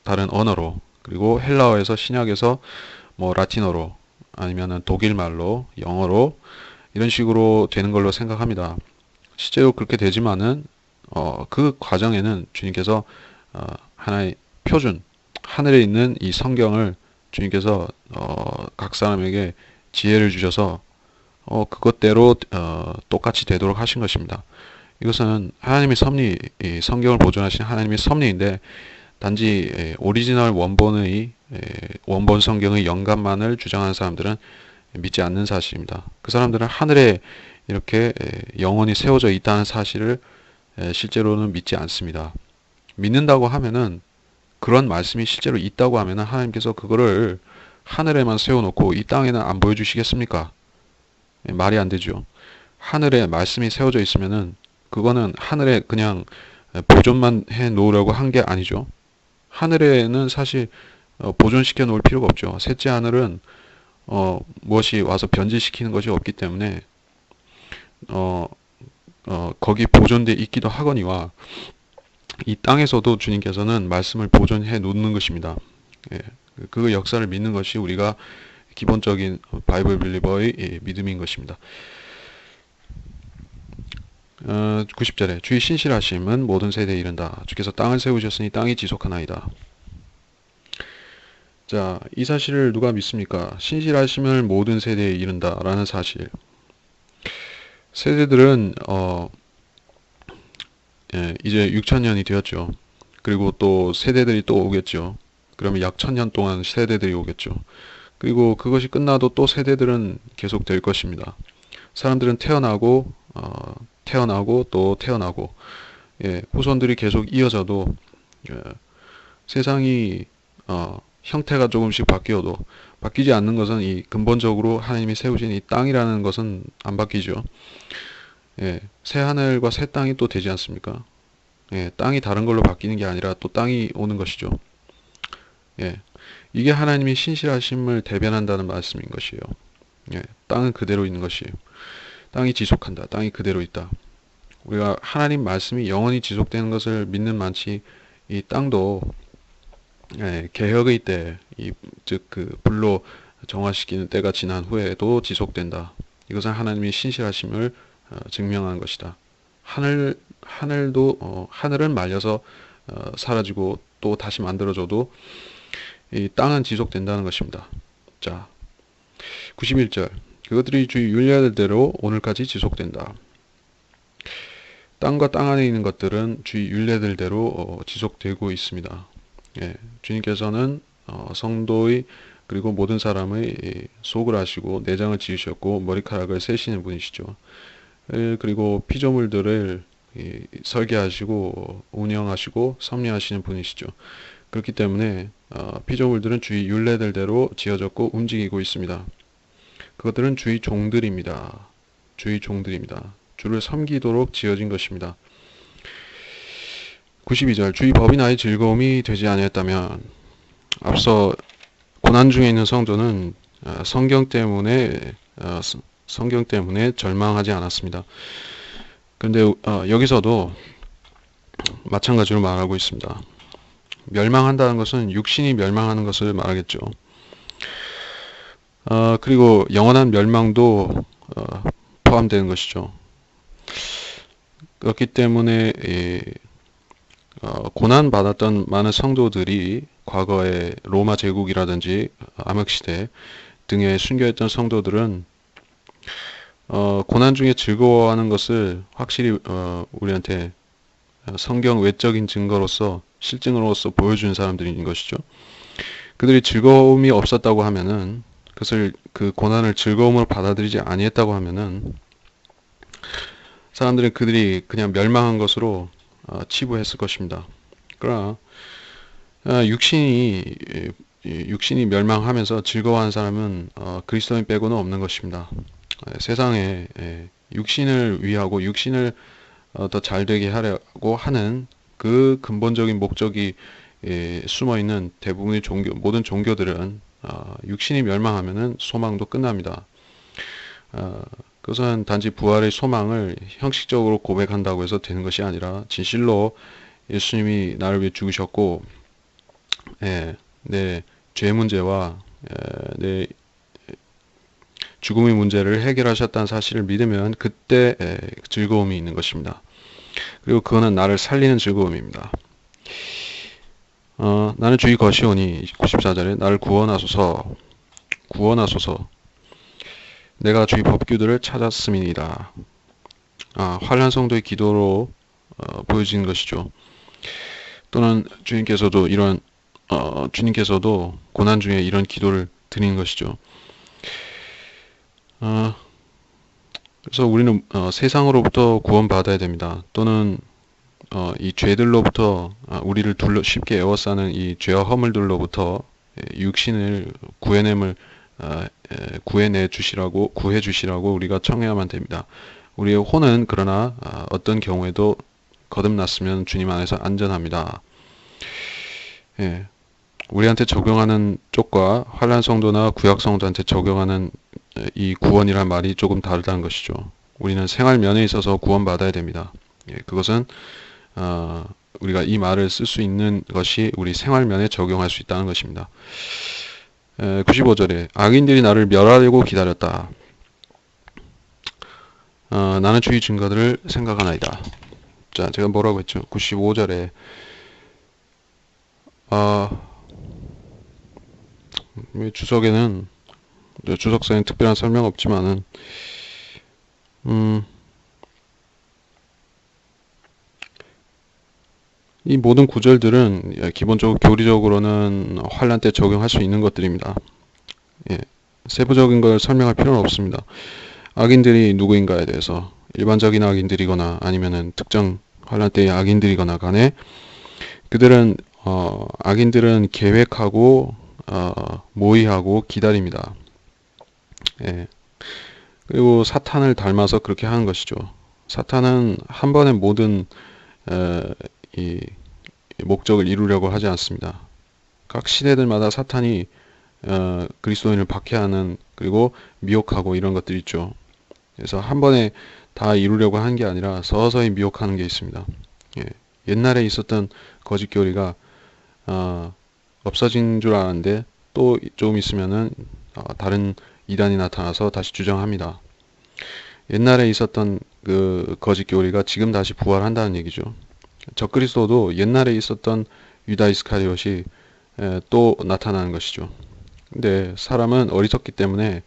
다른 언어로, 그리고 헬라어에서 신약에서 라틴어로, 아니면은 독일말로, 영어로 이런 식으로 되는 걸로 생각합니다. 실제로 그렇게 되지만은 그 과정에는 주님께서 하나의 표준, 하늘에 있는 이 성경을 주님께서 각 사람에게 지혜를 주셔서 그것대로 똑같이 되도록 하신 것입니다. 이것은 하나님의 섭리, 이 성경을 보존하신 하나님의 섭리인데, 단지 오리지널 원본 성경의 영감만을 주장하는 사람들은 믿지 않는 사실입니다. 그 사람들은 하늘에 이렇게 영원히 세워져 있다는 사실을 실제로는 믿지 않습니다. 믿는다고 하면은, 그런 말씀이 실제로 있다고 하면은 하나님께서 그거를 하늘에만 세워놓고 이 땅에는 안 보여주시겠습니까? 말이 안 되죠. 하늘에 말씀이 세워져 있으면은 그거는 하늘에 그냥 보존만 해 놓으려고 한 게 아니죠. 하늘에는 사실 보존시켜 놓을 필요가 없죠. 셋째 하늘은 무엇이 와서 변질시키는 것이 없기 때문에 거기 보존돼 있기도 하거니와, 이 땅에서도 주님께서는 말씀을 보존해 놓는 것입니다. 예, 그 역사를 믿는 것이 우리가 기본적인 바이블 빌리버의 믿음인 것입니다. 90절에 주의 신실하심은 모든 세대에 이른다. 주께서 땅을 세우셨으니 땅이 지속하나이다. 자, 이 사실을 누가 믿습니까? 신실하심을 모든 세대에 이른다 라는 사실. 세대들은 이제 6,000년이 되었죠. 그리고 또 세대들이 또 오겠죠. 그러면 약 1,000년 동안 세대들이 오겠죠. 그리고 그것이 끝나도 또 세대들은 계속 될 것입니다. 사람들은 태어나고 또 태어나고, 후손들이 계속 이어져도 세상이 형태가 조금씩 바뀌어도 바뀌지 않는 것은 이 근본적으로 하나님이 세우신 이 땅이라는 것은 안 바뀌죠. 새 하늘과 새 땅이 또 되지 않습니까? 땅이 다른 걸로 바뀌는 게 아니라 또 땅이 오는 것이죠. 이게 하나님의 신실하심을 대변한다는 말씀인 것이에요. 예, 땅은 그대로 있는 것이에요. 땅이 지속한다. 땅이 그대로 있다. 우리가 하나님 말씀이 영원히 지속되는 것을 믿는 만치 이 땅도 개혁의 때, 즉 그 불로 정화시키는 때가 지난 후에도 지속된다. 이것은 하나님의 신실하심을 증명하는 것이다. 하늘은 말려서 사라지고 또 다시 만들어져도 이 땅은 지속된다는 것입니다. 자, 91절. 그것들이 주의 율례대로 오늘까지 지속된다. 땅과 땅 안에 있는 것들은 주의 율례들대로 지속되고 있습니다. 예, 주님께서는 성도의 그리고 모든 사람의 속을 아시고 내장을 지으셨고 머리카락을 세시는 분이시죠. 그리고 피조물들을 설계하시고 운영하시고 섭리하시는 분이시죠. 그렇기 때문에 피조물들은 주의 율례들대로 지어졌고 움직이고 있습니다. 그것들은 주의 종들입니다. 주의 종들입니다. 주를 섬기도록 지어진 것입니다. 92절. 주의 법이 나의 즐거움이 되지 아니했다면, 앞서 고난 중에 있는 성도는 성경 때문에 절망하지 않았습니다. 그런데 여기서도 마찬가지로 말하고 있습니다. 멸망한다는 것은 육신이 멸망하는 것을 말하겠죠. 그리고 영원한 멸망도 포함되는 것이죠. 그렇기 때문에 고난받았던 많은 성도들이 과거에 로마 제국이라든지 암흑시대 등에 순교했던 성도들은 고난 중에 즐거워하는 것을 확실히 우리한테 성경 외적인 증거로서 실증으로서 보여주는 사람들인 것이죠. 그들이 즐거움이 없었다고 하면은, 그것을 그 고난을 즐거움으로 받아들이지 아니했다고 하면은 사람들은 그들이 그냥 멸망한 것으로 치부했을 것입니다. 그러나 육신이 멸망하면서 즐거워하는 사람은 그리스도인 빼고는 없는 것입니다. 세상에 육신을 위하고 육신을 더 잘되게 하려고 하는 그 근본적인 목적이 숨어있는 대부분의 모든 종교들은 육신이 멸망하면은 소망도 끝납니다. 그것은 단지 부활의 소망을 형식적으로 고백한다고 해서 되는 것이 아니라, 진실로 예수님이 나를 위해 죽으셨고 내 죄 문제와 내 죽음의 문제를 해결하셨다는 사실을 믿으면 그때 즐거움이 있는 것입니다. 그리고 그거는 나를 살리는 즐거움입니다. 나는 주의 것이오니, 94절에 나를 구원하소서 내가 주의 법규들을 찾았음이니이다. 환난 성도의 기도로 보여지는 것이죠. 또는 주님께서도 고난 중에 이런 기도를 드리는 것이죠. 그래서 우리는 세상으로부터 구원받아야 됩니다. 또는 이 죄들로부터 우리를 쉽게 에워싸는 이 죄와 허물들로부터 육신을 구해 주시라고 우리가 청해야만 됩니다. 우리의 혼은 그러나 어떤 경우에도 거듭났으면 주님 안에서 안전합니다. 예, 우리한테 적용하는 쪽과 환난 성도나 구약 성도한테 적용하는 이 구원이란 말이 조금 다르다는 것이죠. 우리는 생활 면에 있어서 구원받아야 됩니다. 예, 그것은 우리가 이 말을 쓸 수 있는 것이 우리 생활 면에 적용할 수 있다는 것입니다. 95절에 악인들이 나를 멸하려고 기다렸다. 나는 주의 증거들을 생각하나이다. 자, 제가 뭐라고 했죠? 95절에 주석사에는 특별한 설명 없지만은 이 모든 구절들은 기본적으로 교리적으로는 환난 때 적용할 수 있는 것들입니다. 예, 세부적인 걸 설명할 필요는 없습니다. 악인들이 누구인가에 대해서, 일반적인 악인들이거나 아니면은 특정 환난 때의 악인들이거나 간에 악인들은 계획하고 모의하고 기다립니다. 예. 그리고 사탄을 닮아서 그렇게 하는 것이죠. 사탄은 한 번에 모든 이 목적을 이루려고 하지 않습니다. 각 시대들마다 사탄이 그리스도인을 박해하는 그리고 미혹하고 이런 것들이 있죠. 그래서 한 번에 다 이루려고 하는 게 아니라 서서히 미혹하는 게 있습니다. 예. 옛날에 있었던 거짓 교리가 없어진 줄 알았는데 또 좀 있으면은 다른 이단이 나타나서 다시 주장합니다. 옛날에 있었던 그 거짓 교리가 지금 다시 부활한다는 얘기죠. 적그리스도도 옛날에 있었던 유다 이스카리옷이 또 나타나는 것이죠. 근데 사람은 어리석기 때문에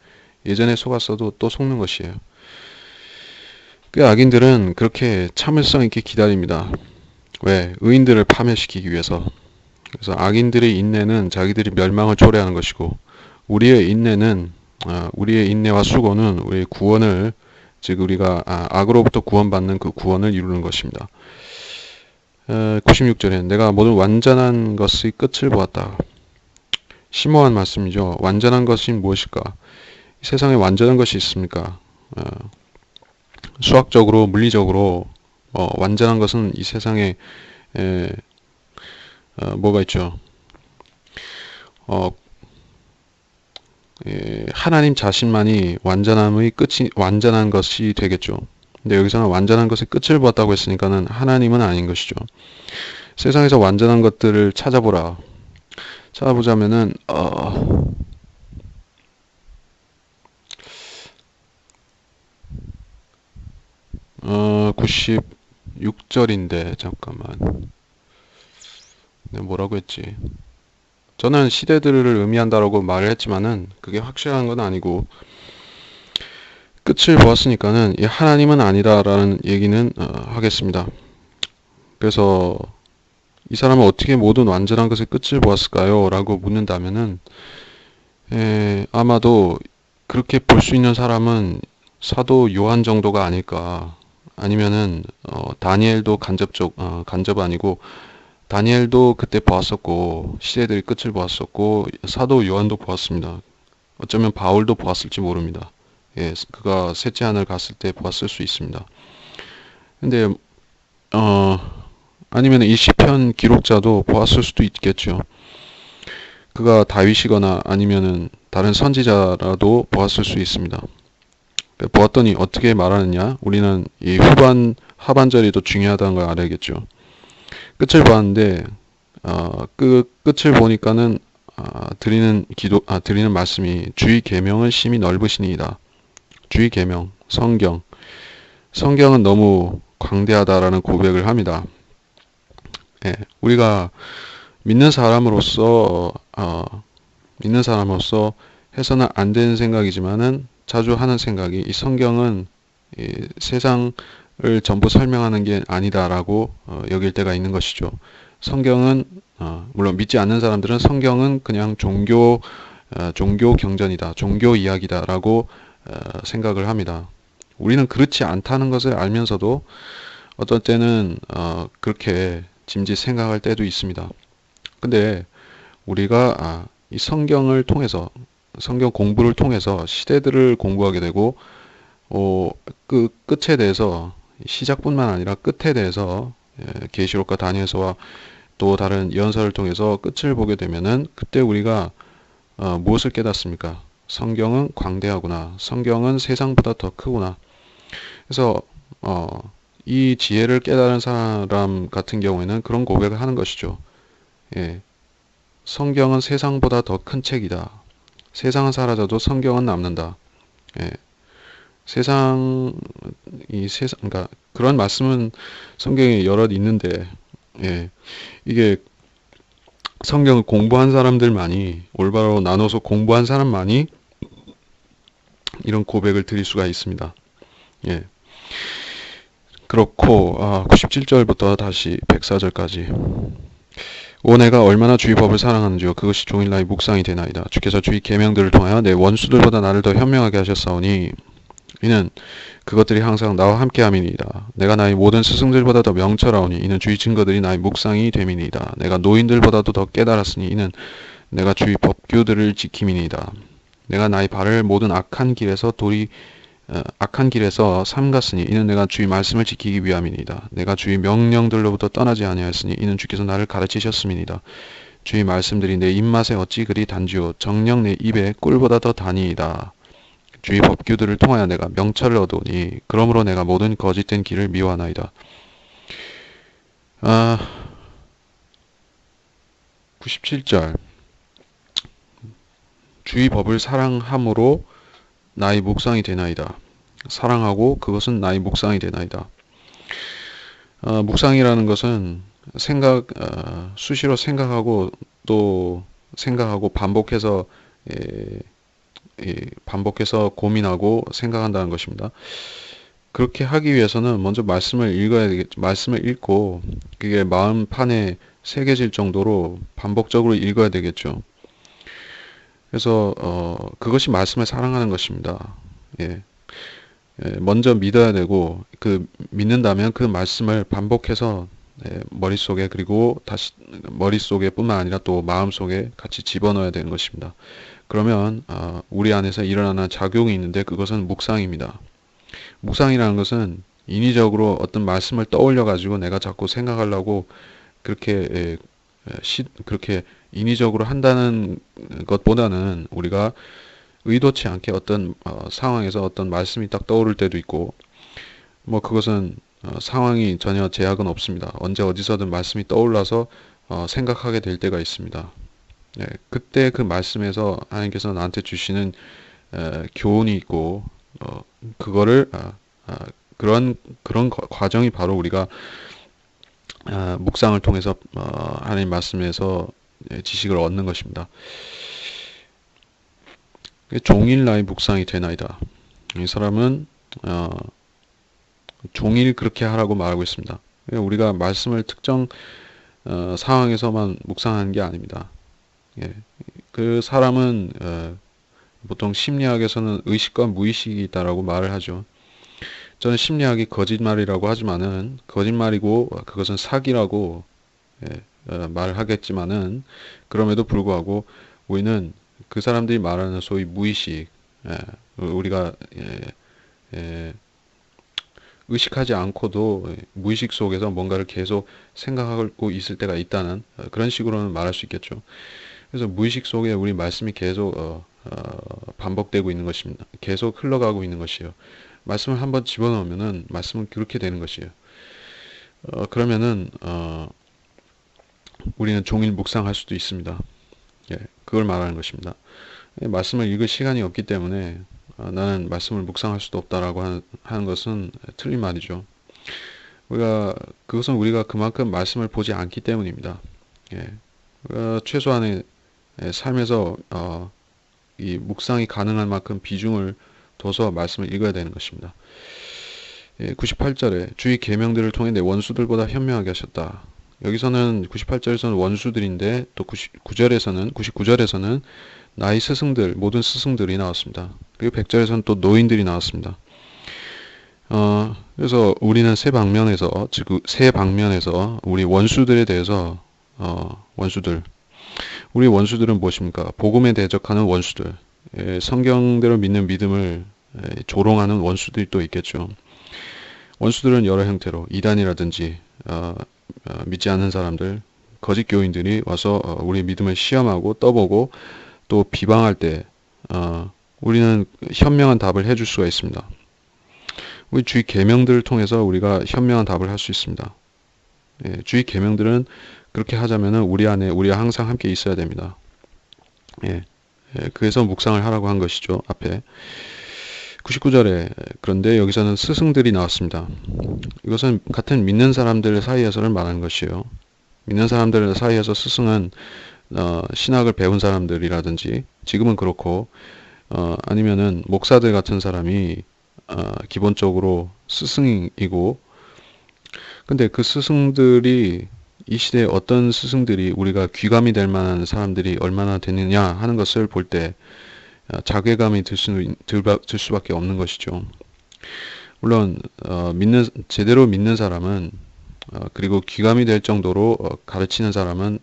예전에 속았어도 또 속는 것이에요. 그 악인들은 그렇게 참을성 있게 기다립니다. 왜? 의인들을 파멸시키기 위해서. 그래서 악인들의 인내는 자기들이 멸망을 초래하는 것이고, 우리의 인내와 수고는 우리의 구원을, 즉 우리가 악으로부터 구원받는 그 구원을 이루는 것입니다. 96절에 내가 모든 완전한 것의 끝을 보았다. 심오한 말씀이죠. 완전한 것이 무엇일까? 이 세상에 완전한 것이 있습니까? 수학적으로, 물리적으로 완전한 것은 이 세상에 뭐가 있죠? 하나님 자신만이 완전한 것이 되겠죠. 근데 여기서는 완전한 것의 끝을 보았다고 했으니까는 하나님은 아닌 것이죠. 세상에서 완전한 것들을 찾아보자면은 96절인데 잠깐만. 내가 뭐라고 했지? 저는 시대들을 의미한다라고 말을 했지만은 그게 확실한 건 아니고 끝을 보았으니까는 이 하나님은 아니다라는 얘기는 하겠습니다. 그래서 이 사람은 어떻게 모든 완전한 것의 끝을 보았을까요? 라고 묻는다면은 아마도 그렇게 볼 수 있는 사람은 사도 요한 정도가 아닐까. 아니면은 다니엘도 간접 아니고 다니엘도 그때 보았었고 시대들의 끝을 보았었고 사도 요한도 보았습니다. 어쩌면 바울도 보았을지 모릅니다. 예, 그가 셋째 하늘 갔을 때 보았을 수 있습니다. 근데 아니면 이 시편 기록자도 보았을 수도 있겠죠. 그가 다윗이거나 아니면은 다른 선지자라도 보았을 수 있습니다. 보았더니 어떻게 말하느냐? 우리는 이 하반절이 더 중요하다는 걸 알아야겠죠. 끝을 보았는데 그 끝을 보니까는 드리는 말씀이 주의 계명은 심히 넓으시니이다. 주의 계명, 성경은 너무 광대하다라는 고백을 합니다. 예, 우리가 믿는 사람으로서 해서는 안 되는 생각이지만은 자주 하는 생각이 이 성경은 이 세상을 전부 설명하는 게 아니다라고 여길 때가 있는 것이죠. 성경은 물론 믿지 않는 사람들은 성경은 그냥 종교 경전이다, 종교 이야기다라고 생각을 합니다. 우리는 그렇지 않다는 것을 알면서도 어떤 때는 그렇게 짐짓 생각할 때도 있습니다. 근데 우리가 이 성경을 통해서 성경 공부를 통해서 시대들을 공부하게 되고 그 끝에 대해서 시작뿐만 아니라 끝에 대해서 계시록과 다니엘서와 또 다른 예언서를 통해서 끝을 보게 되면은 그때 우리가 무엇을 깨닫습니까? 성경은 광대하구나. 성경은 세상보다 더 크구나. 그래서 이 지혜를 깨달은 사람 같은 경우에는 그런 고백을 하는 것이죠. 예. 성경은 세상보다 더 큰 책이다. 세상은 사라져도 성경은 남는다. 예. 그러니까 그런 말씀은 성경에 여럿 있는데, 예. 이게 성경을 공부한 사람들만이, 올바로 나눠서 공부한 사람만이 이런 고백을 드릴 수가 있습니다. 예. 그렇고 97절부터 다시 104절까지 오 내가 얼마나 주의 법을 사랑하는지요 그것이 종일 나의 묵상이 되나이다. 주께서 주의 계명들을 통하여 내 원수들보다 나를 더 현명하게 하셨사오니 이는 그것들이 항상 나와 함께함이니이다. 내가 나의 모든 스승들보다 더 명철하오니 이는 주의 증거들이 나의 묵상이 됨이니이다. 내가 노인들보다도 더 깨달았으니 이는 내가 주의 법규들을 지킴이니이다. 내가 나의 발을 모든 악한 길에서 삼갔으니 이는 내가 주의 말씀을 지키기 위함이니이다. 내가 주의 명령들로부터 떠나지 아니하였으니 이는 주께서 나를 가르치셨음이니이다. 주의 말씀들이 내 입맛에 어찌 그리 단지요 정녕 내 입에 꿀보다 더 단이이다. 주의 법규들을 통하여 내가 명철을 얻으니 그러므로 내가 모든 거짓된 길을 미워하나이다. 97절 주의 법을 사랑함으로 나의 묵상이 되나이다. 사랑하고 그것은 나의 묵상이 되나이다. 묵상이라는 것은 수시로 생각하고 또 생각하고 반복해서 고민하고 생각한다는 것입니다. 그렇게 하기 위해서는 먼저 말씀을 읽어야 되겠죠. 말씀을 읽고 그게 마음판에 새겨질 정도로 반복적으로 읽어야 되겠죠. 그래서 그것이 말씀을 사랑하는 것입니다. 예. 먼저 믿어야 되고 믿는다면 그 말씀을 반복해서 머릿속에 그리고 다시 머릿속에 뿐만 아니라 또 마음속에 같이 집어넣어야 되는 것입니다. 그러면 우리 안에서 일어나는 작용이 있는데 그것은 묵상입니다. 묵상이라는 것은 인위적으로 어떤 말씀을 떠올려 가지고 내가 자꾸 생각하려고 그렇게 인위적으로 한다는 것보다는 우리가 의도치 않게 어떤 상황에서 어떤 말씀이 딱 떠오를 때도 있고 그것은 상황이 전혀 제약은 없습니다. 언제 어디서든 말씀이 떠올라서 생각하게 될 때가 있습니다. 그때 그 말씀에서 하나님께서 나한테 주시는 교훈이 있고 그거를 그런 과정이 바로 우리가 묵상을 통해서 하나님 말씀에서 지식을 얻는 것입니다. 종일 나의 묵상이 되나이다. 이 사람은 종일 그렇게 하라고 말하고 있습니다. 우리가 말씀을 특정 상황에서만 묵상하는 게 아닙니다. 그 사람은 보통 심리학에서는 의식과 무의식이 있다라고 말을 하죠. 저는 심리학이 거짓말이라고 하지만은 거짓말이고 그것은 사기라고 말을 하겠지만은 그럼에도 불구하고 우리는 그 사람들이 말하는 소위 무의식, 우리가 의식하지 않고도 무의식 속에서 뭔가를 계속 생각하고 있을 때가 있다는 그런 식으로는 말할 수 있겠죠. 그래서 무의식 속에 우리 말씀이 계속 반복되고 있는 것입니다. 계속 흘러가고 있는 것이에요. 말씀을 한번 집어넣으면은 말씀은 그렇게 되는 것이에요. 그러면은 우리는 종일 묵상할 수도 있습니다. 그걸 말하는 것입니다. 말씀을 읽을 시간이 없기 때문에 나는 말씀을 묵상할 수도 없다라고 하는 것은 틀린 말이죠. 그것은 우리가 그만큼 말씀을 보지 않기 때문입니다. 최소한의 삶에서 이 묵상이 가능한 만큼 비중을 둬서 말씀을 읽어야 되는 것입니다. 98절에 주의 계명들을 통해 내 원수들보다 현명하게 하셨다. 여기서는 98절에서는 원수들인데 또 99절에서는 나의 스승들, 모든 스승들이 나왔습니다. 그리고 100절에서는 또 노인들이 나왔습니다. 그래서 우리는 세 방면에서 우리 원수들에 대해서 우리 원수들은 무엇입니까? 복음에 대적하는 원수들, 성경대로 믿는 믿음을 조롱하는 원수들이 또 있겠죠. 원수들은 여러 형태로 이단이라든지 믿지 않는 사람들, 거짓 교인들이 와서 우리 믿음을 시험하고 떠보고 또 비방할 때 우리는 현명한 답을 해줄 수가 있습니다. 우리 주의 계명들을 통해서 우리가 현명한 답을 할 수 있습니다. 주의 계명들은 그렇게 하자면은 우리와 항상 함께 있어야 됩니다. 그래서 묵상을 하라고 한 것이죠. 앞에 99절에 그런데 여기서는 스승들이 나왔습니다. 이것은 같은 믿는 사람들 사이에서를 말하는 것이에요. 믿는 사람들 사이에서 스승은 신학을 배운 사람들이라든지 지금은 그렇고 아니면은 목사들 같은 사람이 기본적으로 스승이고 근데 그 스승들이 이 시대에 어떤 스승들이 우리가 귀감이 될 만한 사람들이 얼마나 되느냐 하는 것을 볼 때 자괴감이 들 수밖에 없는 것이죠. 물론 제대로 믿는 사람은 그리고 귀감이 될 정도로 가르치는 사람은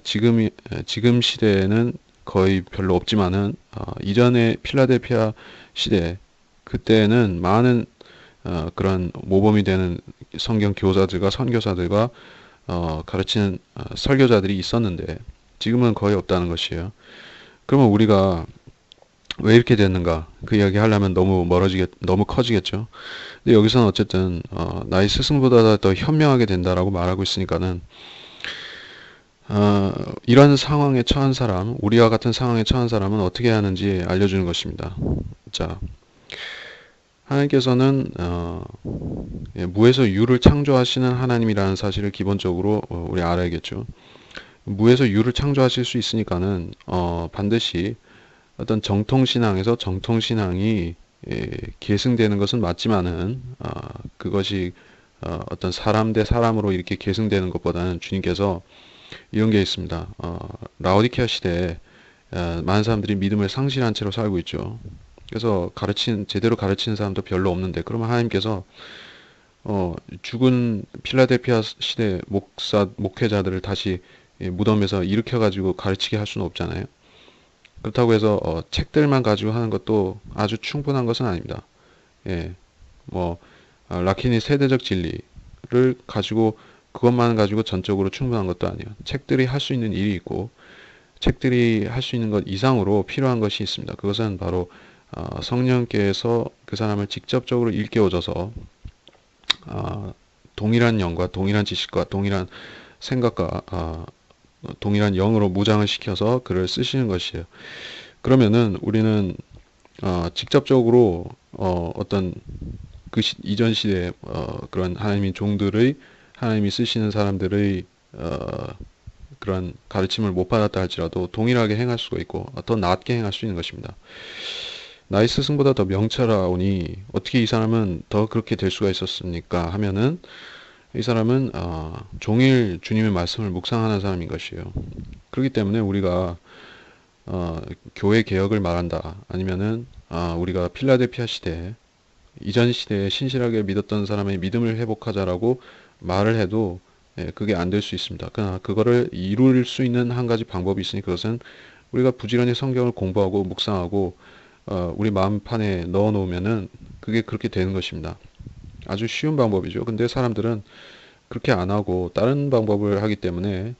지금 시대에는 거의 별로 없지만은 이전에 필라델피아 시대 그때는 많은 그런 모범이 되는 성경 교사들과 선교사들과 가르치는 설교자들이 있었는데 지금은 거의 없다는 것이에요. 그러면 우리가 왜 이렇게 됐는가? 그 이야기 하려면 너무 커지겠죠. 근데 여기서는 어쨌든 나의 스승보다 더 현명하게 된다라고 말하고 있으니까는 이런 상황에 처한 사람, 우리와 같은 상황에 처한 사람은 어떻게 하는지 알려주는 것입니다. 자, 하나님께서는 무에서 유를 창조하시는 하나님이라는 사실을 기본적으로 우리 알아야겠죠. 무에서 유를 창조하실 수 있으니까는 반드시 어떤 정통신앙에서 정통신앙이 계승되는 것은 맞지만은 그것이 어떤 사람 대 사람으로 이렇게 계승되는 것보다는 주님께서 이런 게 있습니다. 라오디케아 시대에 많은 사람들이 믿음을 상실한 채로 살고 있죠. 그래서 제대로 가르치는 사람도 별로 없는데, 그러면 하나님께서 죽은 필라델피아 시대 목회자들을 다시 무덤에서 일으켜가지고 가르치게 할 수는 없잖아요. 그렇다고 해서 책들만 가지고 하는 것도 아주 충분한 것은 아닙니다. 예, 뭐 라킨의 세대적 진리를 가지고 그것만 가지고 전적으로 충분한 것도 아니에요. 책들이 할 수 있는 일이 있고 책들이 할 수 있는 것 이상으로 필요한 것이 있습니다. 그것은 바로 성령께서 그 사람을 직접적으로 일깨워줘서 동일한 영과 동일한 지식과 동일한 생각과 동일한 영으로 무장을 시켜서 그를 쓰시는 것이에요. 그러면은 우리는 직접적으로 어떤 이전 시대 그런 하나님의 종들의 하나님이 쓰시는 사람들의 그런 가르침을 못 받았다 할지라도 동일하게 행할 수가 있고 더 낫게 행할 수 있는 것입니다. 나의 스승보다 더 명철하오니 어떻게 이 사람은 더 그렇게 될 수가 있었습니까? 하면은 이 사람은 종일 주님의 말씀을 묵상하는 사람인 것이에요. 그렇기 때문에 우리가 교회 개혁을 말한다 아니면은 우리가 필라델피아 시대 이전 시대에 신실하게 믿었던 사람의 믿음을 회복하자라고 말을 해도 그게 안 될 수 있습니다. 그러나 그거를 이룰 수 있는 한 가지 방법이 있으니 그것은 우리가 부지런히 성경을 공부하고 묵상하고 우리 마음판에 넣어 놓으면은 그게 그렇게 되는 것입니다. 아주 쉬운 방법이죠. 근데 사람들은 그렇게 안 하고 다른 방법을 하기 때문에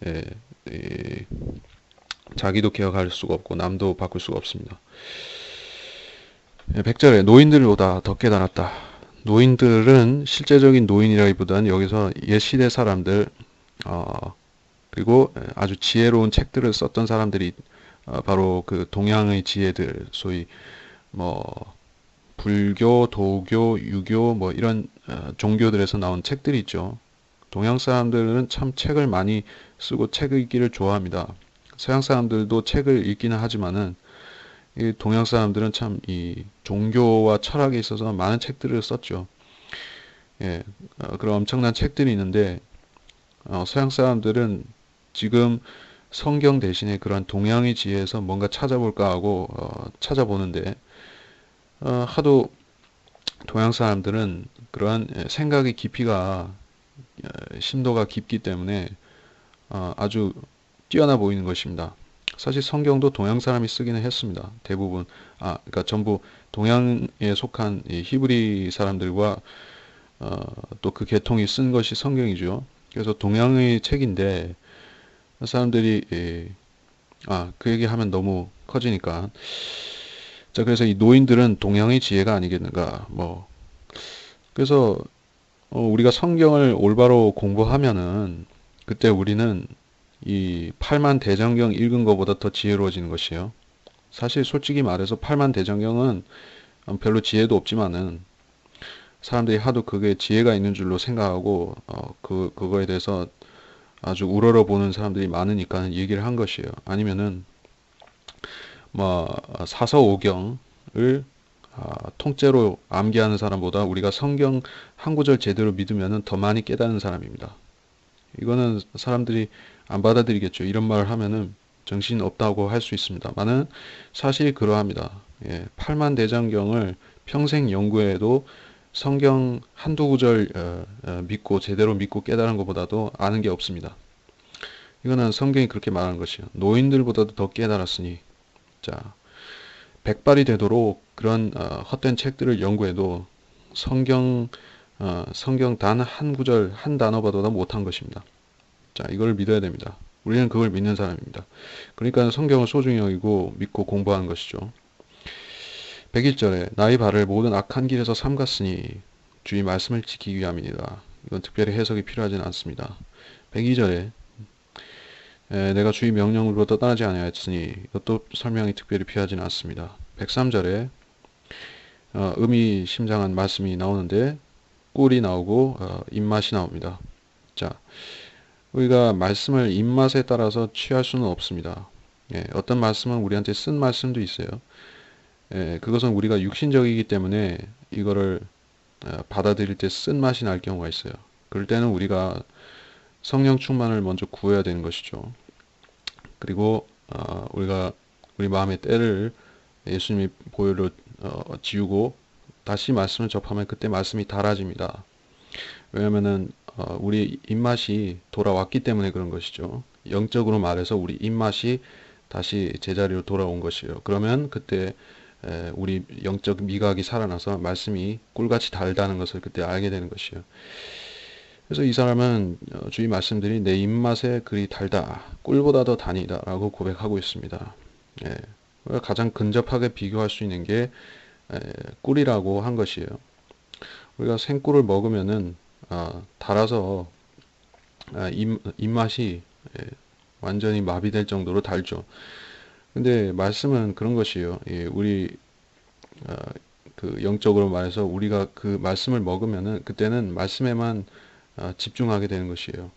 예, 예, 자기도 개혁할 수가 없고 남도 바꿀 수가 없습니다. 100절에 노인들보다 더 깨달았다. 노인들은 실제적인 노인이라기보다는 여기서 옛 시대 사람들 그리고 아주 지혜로운 책들을 썼던 사람들이 바로 그 동양의 지혜들 소위 뭐 불교, 도교, 유교 뭐 이런 종교들에서 나온 책들이 있죠. 동양 사람들은 참 책을 많이 쓰고 책 읽기를 좋아합니다. 서양 사람들도 책을 읽기는 하지만은 이 동양 사람들은 참 이 종교와 철학에 있어서 많은 책들을 썼죠. 예, 그런 엄청난 책들이 있는데 서양 사람들은 지금 성경 대신에 그런 동양의 지혜에서 뭔가 찾아볼까 하고 찾아보는데 하도 동양 사람들은 그러한 생각의 깊이가 심도가 깊기 때문에 아주 뛰어나 보이는 것입니다. 사실 성경도 동양 사람이 쓰기는 했습니다. 대부분 그러니까 전부 동양에 속한 이 히브리 사람들과 또 그 계통이 쓴 것이 성경이죠. 그래서 동양의 책인데 사람들이 그 얘기하면 너무 커지니까 자 그래서 이 노인들은 동양의 지혜가 아니겠는가 뭐 그래서 우리가 성경을 올바로 공부하면은 그때 우리는 이 8만 대장경 읽은 것보다 더 지혜로워지는 것이에요. 사실 솔직히 말해서 8만 대장경은 별로 지혜도 없지만은 사람들이 하도 그게 지혜가 있는 줄로 생각하고 그거에 대해서 아주 우러러보는 사람들이 많으니까 얘기를 한 것이에요. 아니면은 뭐 사서오경을 통째로 암기하는 사람보다 우리가 성경 한 구절 제대로 믿으면은 더 많이 깨닫는 사람입니다. 이거는 사람들이 안 받아들이겠죠. 이런 말을 하면은 정신 없다고 할 수 있습니다만은 사실이 그러합니다. 8만 대장경을 평생 연구해도 성경 한두 구절 믿고 제대로 믿고 깨달은 것보다도 아는 게 없습니다. 이거는 성경이 그렇게 말하는 것이요. 노인들보다도 더 깨달았으니 자 백발이 되도록 그런 헛된 책들을 연구해도 성경 성경 단 한 구절, 한 단어보다 못한 것입니다. 자, 이걸 믿어야 됩니다. 우리는 그걸 믿는 사람입니다. 그러니까 성경을 소중히 여기고 믿고 공부하는 것이죠. 101절에 나의 발을 모든 악한 길에서 삼갔으니 주의 말씀을 지키기 위함이니라. 이건 특별히 해석이 필요하지는 않습니다. 102절에 내가 주의 명령으로부터 떠나지 아니하였으니 이것도 설명이 특별히 필요하지는 않습니다. 103절에 의미심장한 말씀이 나오는데 꿀이 나오고 입맛이 나옵니다. 자, 우리가 말씀을 입맛에 따라서 취할 수는 없습니다. 어떤 말씀은 우리한테 쓴 말씀도 있어요. 그것은 우리가 육신적이기 때문에 이거를 받아들일 때 쓴맛이 날 경우가 있어요. 그럴 때는 우리가 성령 충만을 먼저 구해야 되는 것이죠. 그리고 우리가 우리 마음의 때를 예수님이 보혈로 지우고 다시 말씀을 접하면 그때 말씀이 달아집니다. 왜냐하면은 우리 입맛이 돌아왔기 때문에 그런 것이죠. 영적으로 말해서 우리 입맛이 다시 제자리로 돌아온 것이에요. 그러면 그때 우리 영적 미각이 살아나서 말씀이 꿀같이 달다는 것을 그때 알게 되는 것이에요. 그래서 이 사람은 주의 말씀들이 내 입맛에 그리 달다, 꿀보다 더 다니다 라고 고백하고 있습니다. 가장 근접하게 비교할 수 있는 게 꿀이라고 한 것이에요. 우리가 생꿀을 먹으면은 달아서 입맛이 완전히 마비될 정도로 달죠. 근데 말씀은 그런 것이에요. 우리 그 영적으로 말해서 우리가 그 말씀을 먹으면은 그때는 말씀에만 집중하게 되는 것이에요.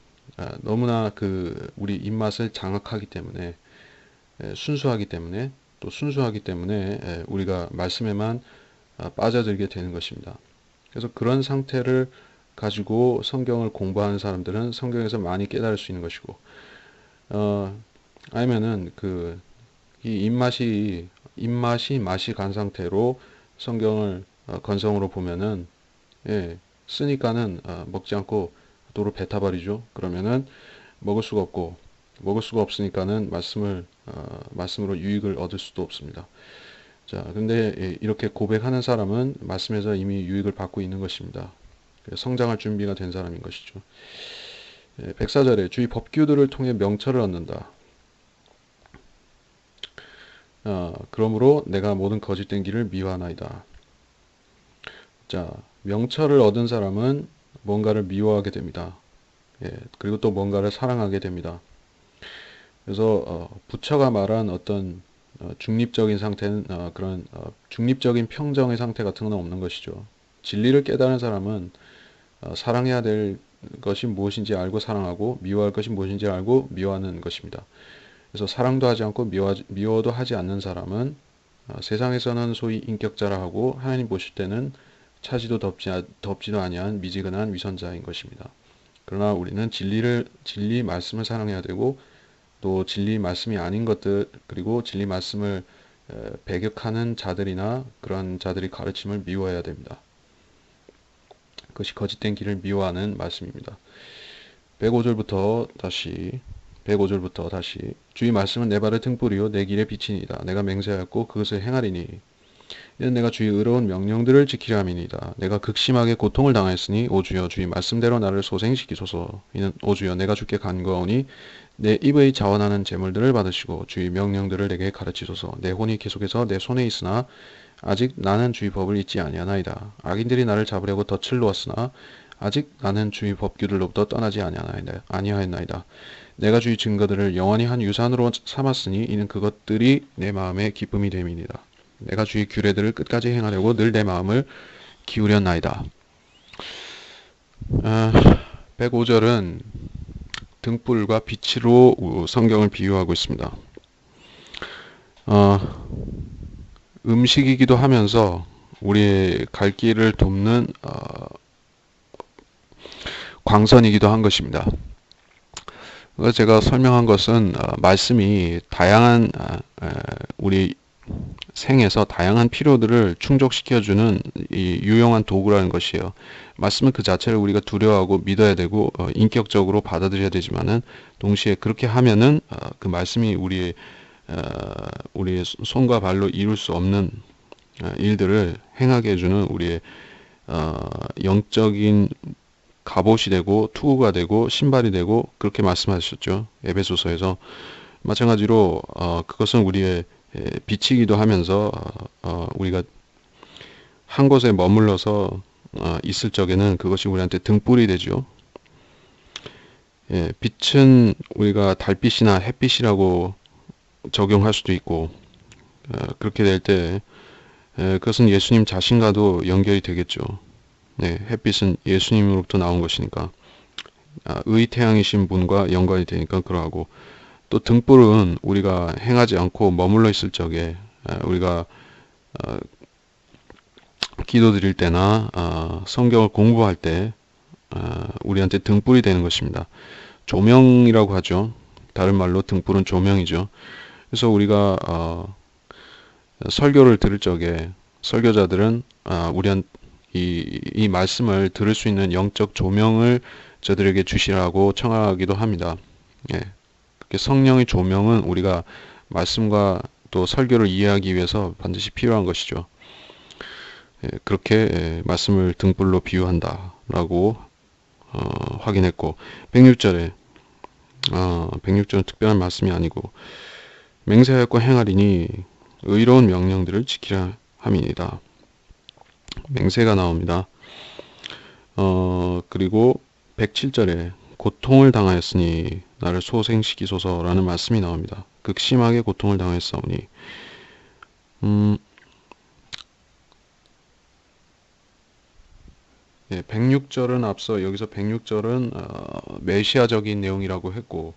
너무나 그 우리 입맛을 장악하기 때문에 순수하기 때문에 또 순수하기 때문에 우리가 말씀에만 빠져들게 되는 것입니다. 그래서 그런 상태를 가지고 성경을 공부하는 사람들은 성경에서 많이 깨달을 수 있는 것이고, 아니면은 이 입맛이 맛이 간 상태로 성경을 건성으로 보면은 쓰니까는 먹지 않고 도로 뱉어버리죠. 그러면은 먹을 수가 없고 먹을 수가 없으니까는 말씀으로 유익을 얻을 수도 없습니다. 자, 근데 이렇게 고백하는 사람은 말씀에서 이미 유익을 받고 있는 것입니다. 성장할 준비가 된 사람인 것이죠. 104절에 주의 법규들을 통해 명철을 얻는다. 그러므로 내가 모든 거짓된 길을 미워하나이다. 자, 명철을 얻은 사람은 뭔가를 미워하게 됩니다. 그리고 또 뭔가를 사랑하게 됩니다. 그래서 부처가 말한 어떤 중립적인 상태는 그런 중립적인 평정의 상태 같은 건 없는 것이죠. 진리를 깨달은 사람은 사랑해야 될 것이 무엇인지 알고 사랑하고 미워할 것이 무엇인지 알고 미워하는 것입니다. 그래서 사랑도 하지 않고 미워도 하지 않는 사람은 세상에서는 소위 인격자라 하고 하나님 보실 때는 차지도 덥지도 아니한 미지근한 위선자인 것입니다. 그러나 우리는 진리 말씀을 사랑해야 되고 또 진리 말씀이 아닌 것들 그리고 진리 말씀을 배격하는 자들이나 그런 자들이 가르침을 미워해야 됩니다. 그것이 거짓된 길을 미워하는 말씀입니다. 105절부터 다시 주의 말씀은 내 발의 등불이요 내 길의 빛이니이다. 내가 맹세하였고 그것을 행하리니 이는 내가 주의 의로운 명령들을 지키려 함이니이다. 내가 극심하게 고통을 당하였으니 오 주여 주의 말씀대로 나를 소생시키소서. 이는 오 주여 내가 주께 간구하오니 내 입의 자원하는 제물들을 받으시고 주의 명령들을 내게 가르치소서. 내 혼이 계속해서 내 손에 있으나 아직 나는 주의 법을 잊지 아니하나이다. 악인들이 나를 잡으려고 덫을 놓았으나 아직 나는 주의 법규들로부터 떠나지 아니하였나이다. 내가 주의 증거들을 영원히 한 유산으로 삼았으니 이는 그것들이 내 마음의 기쁨이 됨이니라. 내가 주의 규례들을 끝까지 행하려고 늘 내 마음을 기울였나이다. 105절은 등불과 빛으로 성경을 비유하고 있습니다. 음식이기도 하면서 우리의 갈 길을 돕는 광선이기도 한 것입니다. 제가 설명한 것은 말씀이 다양한 우리 생에서 다양한 필요들을 충족시켜주는 이 유용한 도구라는 것이에요. 말씀은 그 자체를 우리가 두려워하고 믿어야 되고 인격적으로 받아들여야 되지만은 동시에 그렇게 하면은 그 말씀이 우리의 손과 발로 이룰 수 없는 일들을 행하게 해주는 우리의 영적인 갑옷이 되고 투구가 되고 신발이 되고 그렇게 말씀하셨죠. 에베소서에서. 마찬가지로 그것은 우리의 빛이기도 하면서 우리가 한 곳에 머물러서 있을 적에는 그것이 우리한테 등불이 되죠. 예, 빛은 우리가 달빛이나 햇빛이라고 적용할 수도 있고 그렇게 될 때 그것은 예수님 자신과도 연결이 되겠죠. 네, 햇빛은 예수님으로부터 나온 것이니까 의 태양이신 분과 연관이 되니까 그러하고 또 등불은 우리가 행하지 않고 머물러 있을 적에 우리가 기도드릴 때나 성경을 공부할 때 우리한테 등불이 되는 것입니다. 조명이라고 하죠. 다른 말로 등불은 조명이죠. 그래서 우리가 설교를 들을 적에 설교자들은 이 말씀을 들을 수 있는 영적 조명을 저들에게 주시라고 청하기도 합니다. 예. 그렇게 성령의 조명은 우리가 말씀과 또 설교를 이해하기 위해서 반드시 필요한 것이죠. 예, 그렇게 말씀을 등불로 비유한다라고 확인했고 106절에 106절은 특별한 말씀이 아니고 맹세하였고 행하리니 의로운 명령들을 지키라 함이니이다. 맹세가 나옵니다. 그리고 107절에 고통을 당하였으니 나를 소생시키소서라는 말씀이 나옵니다. 극심하게 고통을 당하였사오니 예, 106절은 앞서 여기서 106절은 메시아적인 내용이라고 했고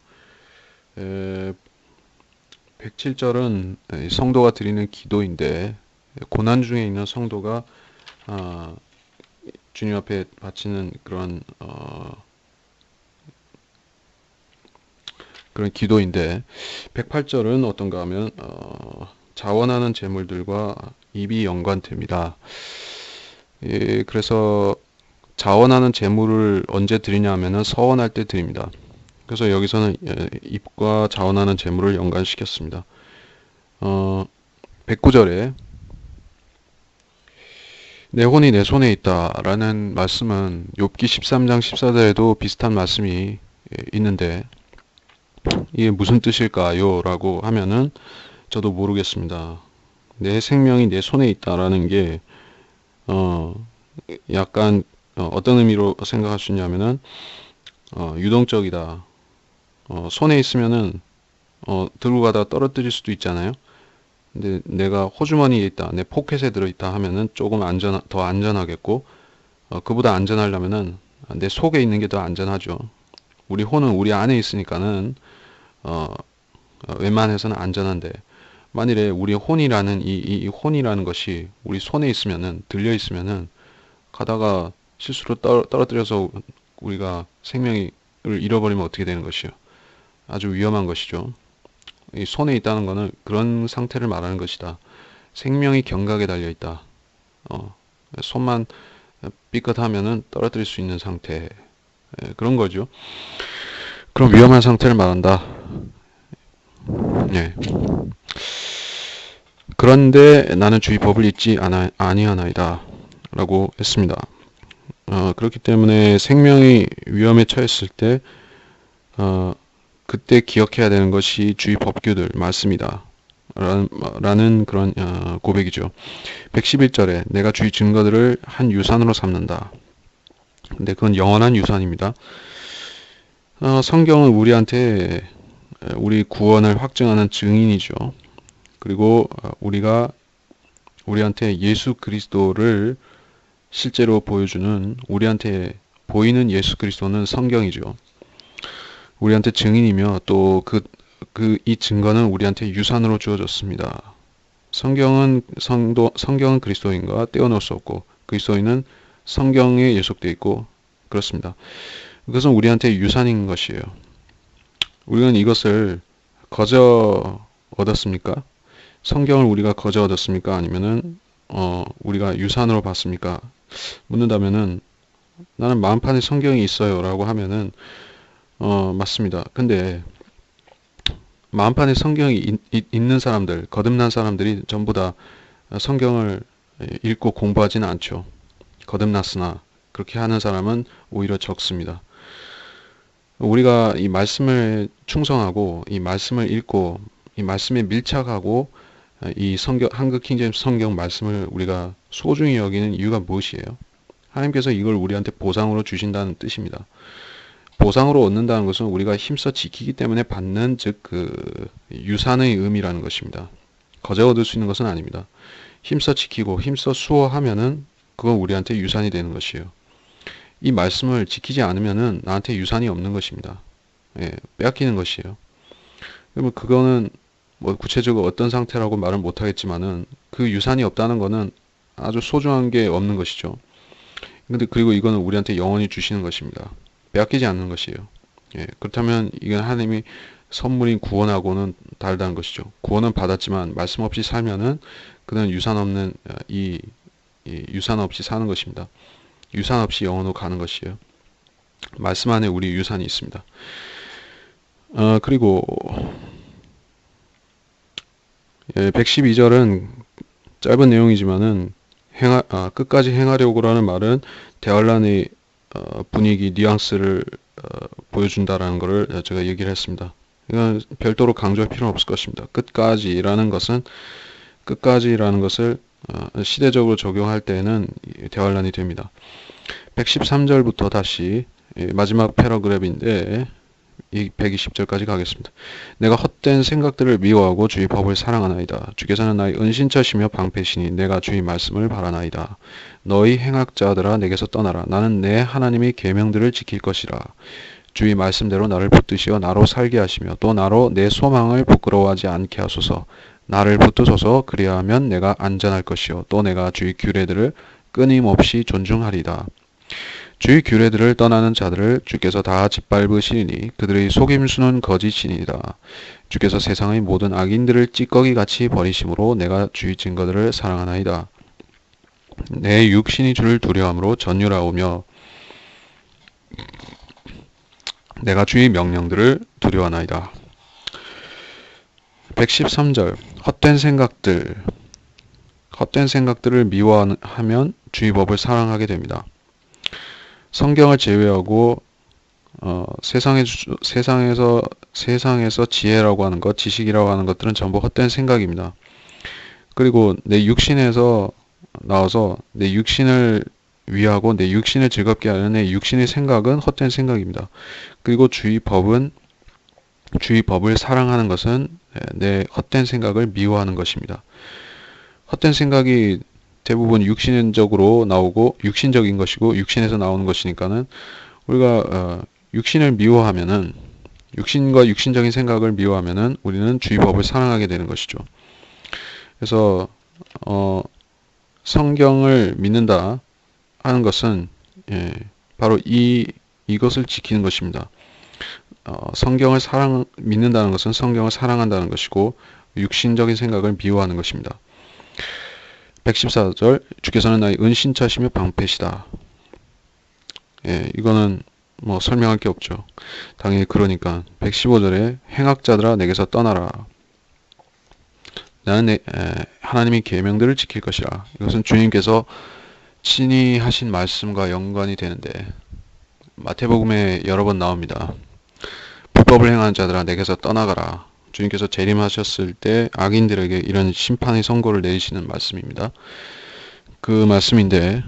107절은 성도가 드리는 기도인데 고난 중에 있는 성도가 주님 앞에 바치는 그런 기도인데 108절은 어떤가 하면 자원하는 제물들과 입이 연관됩니다. 예, 그래서 자원하는 제물을 언제 드리냐 하면은 서원할 때 드립니다. 그래서 여기서는 입과 자원하는 제물을 연관시켰습니다. 109절에 내 혼이 내 손에 있다 라는 말씀은 욥기 13장 14절에도 비슷한 말씀이 있는데 이게 무슨 뜻일까요? 라고 하면은 저도 모르겠습니다. 내 생명이 내 손에 있다라는 게 약간 어떤 의미로 생각할 수 있냐면은 유동적이다. 손에 있으면은 들고 가다 떨어뜨릴 수도 있잖아요. 근데 내가 호주머니에 있다, 내 포켓에 들어있다 하면은 조금 더 안전하겠고 그보다 안전하려면은 내 속에 있는 게 더 안전하죠. 우리 혼은 우리 안에 있으니까는 웬만해서는 안전한데 만일에 우리 혼이라는 이 혼이라는 것이 우리 손에 있으면은 들려 있으면은 가다가 실수로 떨어뜨려서 우리가 생명을 잃어버리면 어떻게 되는 것이요? 아주 위험한 것이죠. 이 손에 있다는 것은 그런 상태를 말하는 것이다. 생명이 경각에 달려 있다. 손만 삐끗하면은 떨어뜨릴 수 있는 상태. 그런 거죠. 그럼 위험한 상태를 말한다. 예. 그런데 나는 주의 법을 잊지 아니하나이다 라고 했습니다. 그렇기 때문에 생명이 위험에 처했을 때 그때 기억해야 되는 것이 주의 법규들 말씀이다 라는 그런 고백이죠. 111절에 내가 주의 증거들을 한 유산으로 삼는다. 근데 그건 영원한 유산입니다. 성경은 우리한테 우리 구원을 확증하는 증인이죠. 그리고 우리한테 예수 그리스도를 실제로 보여주는 우리한테 보이는 예수 그리스도는 성경이죠. 우리한테 증인이며 또 이 증거는 우리한테 유산으로 주어졌습니다. 성경은 그리스도인과 떼어놓을 수 없고 그리스도인은 성경에 예속되어 있고 그렇습니다. 그것은 우리한테 유산인 것이에요. 우리는 이것을 거저 얻었습니까? 성경을 우리가 거저 얻었습니까? 아니면은 우리가 유산으로 받습니까? 묻는다면은 나는 마음판에 성경이 있어요 라고 하면은 맞습니다. 근데 마음판에 성경이 있는 사람들, 거듭난 사람들이 전부 다 성경을 읽고 공부하지는 않죠. 거듭났으나 그렇게 하는 사람은 오히려 적습니다. 우리가 이 말씀을 충성하고 이 말씀을 읽고 이 말씀에 밀착하고 이 성경 한국 킹제임스 성경 말씀을 우리가 소중히 여기는 이유가 무엇이에요? 하나님께서 이걸 우리한테 보상으로 주신다는 뜻입니다. 보상으로 얻는다는 것은 우리가 힘써 지키기 때문에 받는 즉 그 유산의 의미라는 것입니다. 거저 얻을 수 있는 것은 아닙니다. 힘써 지키고 힘써 수호하면은 그건 우리한테 유산이 되는 것이에요. 이 말씀을 지키지 않으면은 나한테 유산이 없는 것입니다. 예, 빼앗기는 것이에요. 그러면 그거는 뭐 구체적으로 어떤 상태라고 말은 못하겠지만은 그 유산이 없다는 거는 아주 소중한 게 없는 것이죠. 근데 그리고 이거는 우리한테 영원히 주시는 것입니다. 빼앗기지 않는 것이에요. 예, 그렇다면 이건 하나님이 선물인 구원하고는 다르다는 것이죠. 구원은 받았지만 말씀 없이 살면은 그는 유산 없는 이 유산 없이 사는 것입니다. 유산 없이 영원으로 가는 것이에요. 말씀 안에 우리 유산이 있습니다. 그리고 112절은 짧은 내용이지만은 끝까지 행하려고라는 말은 대환란의 분위기, 뉘앙스를 보여준다라는 것을 제가 얘기를 했습니다. 이건 별도로 강조할 필요는 없을 것입니다. 끝까지라는 것을 시대적으로 적용할 때에는 대환란이 됩니다. 113절부터 다시 마지막 패러그랩인데 이 120절까지 가겠습니다. 내가 헛된 생각들을 미워하고 주의 법을 사랑하나이다. 주께서는 나의 은신처시며 방패시니 내가 주의 말씀을 바라나이다. 너희 행악자들아 내게서 떠나라. 나는 내 하나님의 계명들을 지킬 것이라. 주의 말씀대로 나를 붙드시어 나로 살게 하시며 또 나로 내 소망을 부끄러워하지 않게 하소서. 나를 붙드소서. 그리하면 내가 안전할 것이요 또 내가 주의 규례들을 끊임없이 존중하리다. 주의 규례들을 떠나는 자들을 주께서 다 짓밟으시리니 그들의 속임수는 거짓이니이다. 주께서 세상의 모든 악인들을 찌꺼기같이 버리심으로 내가 주의 증거들을 사랑하나이다. 내 육신이 주를 두려움으로 전율하오며 내가 주의 명령들을 두려워하나이다. 113절 헛된 생각들을 미워하면 주의 법을 사랑하게 됩니다. 성경을 제외하고 세상에서 지혜라고 하는 것, 지식이라고 하는 것들은 전부 헛된 생각입니다. 그리고 내 육신에서 나와서 내 육신을 위하고 내 육신을 즐겁게 하는 내 육신의 생각은 헛된 생각입니다. 그리고 주의 법을 사랑하는 것은 내 헛된 생각을 미워하는 것입니다. 헛된 생각이 대부분 육신적으로 나오고 육신적인 것이고 육신에서 나오는 것이니까는 우리가 육신을 미워하면은 육신과 육신적인 생각을 미워하면은 우리는 주의 법을 사랑하게 되는 것이죠. 그래서 성경을 믿는다 하는 것은 바로 이것을 지키는 것입니다. 성경을 믿는다는 것은 성경을 사랑한다는 것이고 육신적인 생각을 미워하는 것입니다. 114절 주께서는 나의 은신처시며 방패시다. 이거는 뭐 설명할 게 없죠. 당연히 그러니까 115절에 행악자들아 내게서 떠나라. 나는 하나님의 계명들을 지킬 것이라. 이것은 주님께서 친히 하신 말씀과 연관이 되는데 마태복음에 여러 번 나옵니다. 불법을 행하는 자들아 내게서 떠나가라. 주님께서 재림하셨을 때 악인들에게 이런 심판의 선고를 내리시는 말씀입니다. 그 말씀인데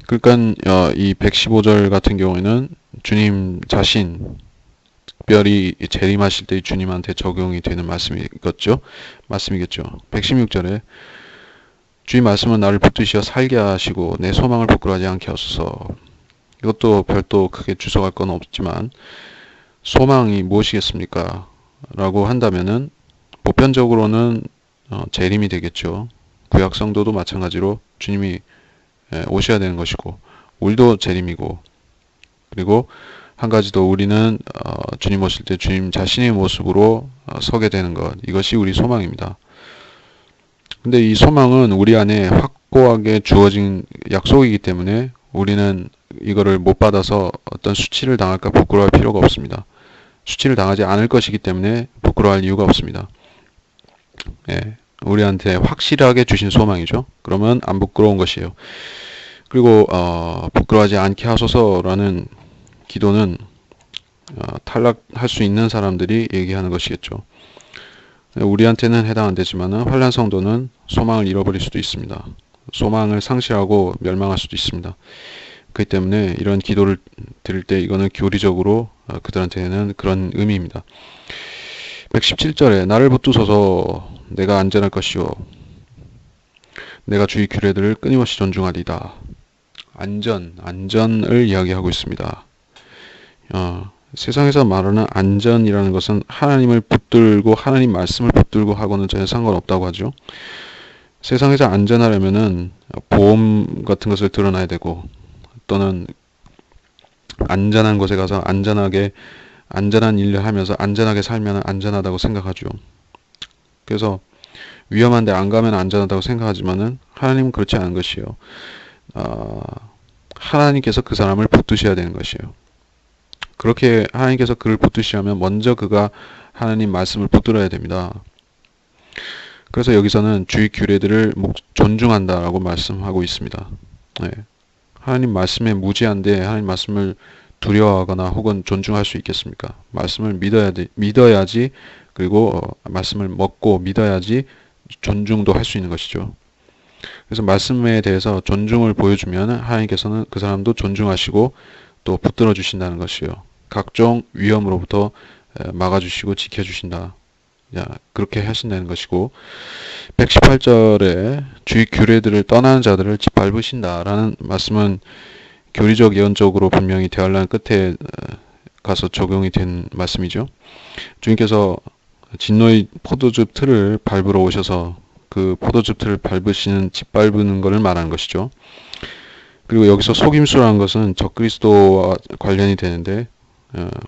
그러니까 이 115절 같은 경우에는 주님 자신 특별히 재림하실 때 주님한테 적용이 되는 말씀이겠죠. 116절에 주의 말씀은 나를 붙드시어 살게 하시고 내 소망을 부끄러워하지 않게 하소서. 이것도 별도 크게 주석할 건 없지만 소망이 무엇이겠습니까? 라고 한다면은 보편적으로는 재림이 되겠죠. 구약 성도도 마찬가지로 주님이 오셔야 되는 것이고 우리도 재림이고 그리고 한 가지 더 우리는 주님 오실 때 주님 자신의 모습으로 서게 되는 것 이것이 우리 소망입니다. 근데 이 소망은 우리 안에 확고하게 주어진 약속이기 때문에 우리는 이거를 못 받아서 어떤 수치를 당할까 부끄러워할 필요가 없습니다. 수치를 당하지 않을 것이기 때문에 부끄러워할 이유가 없습니다. 우리한테 확실하게 주신 소망이죠. 그러면 안 부끄러운 것이에요. 그리고 부끄러워하지 않게 하소서라는 기도는 탈락할 수 있는 사람들이 얘기하는 것이겠죠. 우리한테는 해당 안 되지만은 환난 성도는 소망을 잃어버릴 수도 있습니다. 소망을 상실하고 멸망할 수도 있습니다. 그렇기 때문에 이런 기도를 드릴 때 이거는 교리적으로 그들한테는 그런 의미입니다. 117절에 나를 붙드소서 내가 안전할 것이요 내가 주의 규례들을 끊임없이 존중하리다. 안전을 이야기하고 있습니다. 세상에서 말하는 안전이라는 것은 하나님을 붙들고 하나님 말씀을 붙들고 하고는 전혀 상관없다고 하죠. 세상에서 안전하려면은 보험 같은 것을 드러나야 되고 또는 안전한 곳에 가서 안전한 일을 하면서 안전하게 살면 안전하다고 생각하죠. 그래서 위험한데 안 가면 안전하다고 생각하지만은 하나님은 그렇지 않은 것이요. 하나님께서 그 사람을 붙드셔야 되는 것이에요. 그렇게 하나님께서 그를 붙드시려면 먼저 그가 하나님 말씀을 붙들어야 됩니다. 그래서 여기서는 주의 규례들을 존중한다라고 말씀하고 있습니다. 네. 하나님 말씀에 무지한데 하나님 말씀을 두려워하거나 혹은 존중할 수 있겠습니까? 말씀을 믿어야지 그리고 말씀을 먹고 믿어야지 존중도 할 수 있는 것이죠. 그래서 말씀에 대해서 존중을 보여주면 하나님께서는 그 사람도 존중하시고 또 붙들어 주신다는 것이요. 각종 위험으로부터 막아주시고 지켜주신다. 그렇게 하신다는 것이고 118절에 주의 규례들을 떠나는 자들을 짓밟으신다라는 말씀은 교리적 예언적으로 분명히 대환란 끝에 가서 적용이 된 말씀이죠. 주님께서 진노의 포도즙 틀을 밟으러 오셔서 그 포도즙 틀을 짓밟는 것을 말하는 것이죠. 그리고 여기서 속임수라는 것은 적그리스도와 관련이 되는데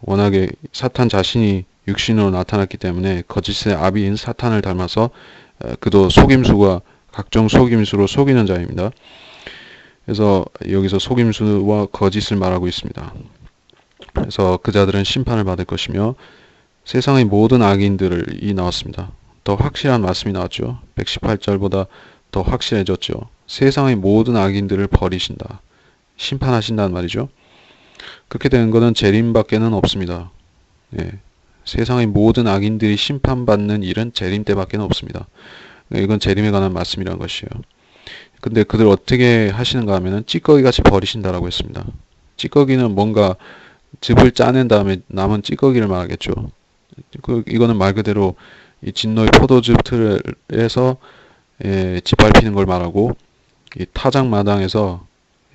워낙에 사탄 자신이 육신으로 나타났기 때문에 거짓의 아비인 사탄을 닮아서 그도 속임수가 각종 속임수로 속이는 자입니다. 그래서 여기서 속임수와 거짓을 말하고 있습니다. 그래서 그 자들은 심판을 받을 것이며 세상의 모든 악인들이 나왔습니다. 더 확실한 말씀이 나왔죠. 118절보다 더 확실해졌죠. 세상의 모든 악인들을 버리신다. 심판하신다는 말이죠. 그렇게 되는 것은 재림밖에는 없습니다. 예. 세상의 모든 악인들이 심판받는 일은 재림 때밖에 없습니다. 이건 재림에 관한 말씀이라는 것이에요. 근데 그들 어떻게 하시는가 하면은 찌꺼기 같이 버리신다라고 했습니다. 찌꺼기는 뭔가 즙을 짜낸 다음에 남은 찌꺼기를 말하겠죠. 이거는 말 그대로 이 진노의 포도즙 틀에서 짓밟히는 걸 말하고 이 타작마당에서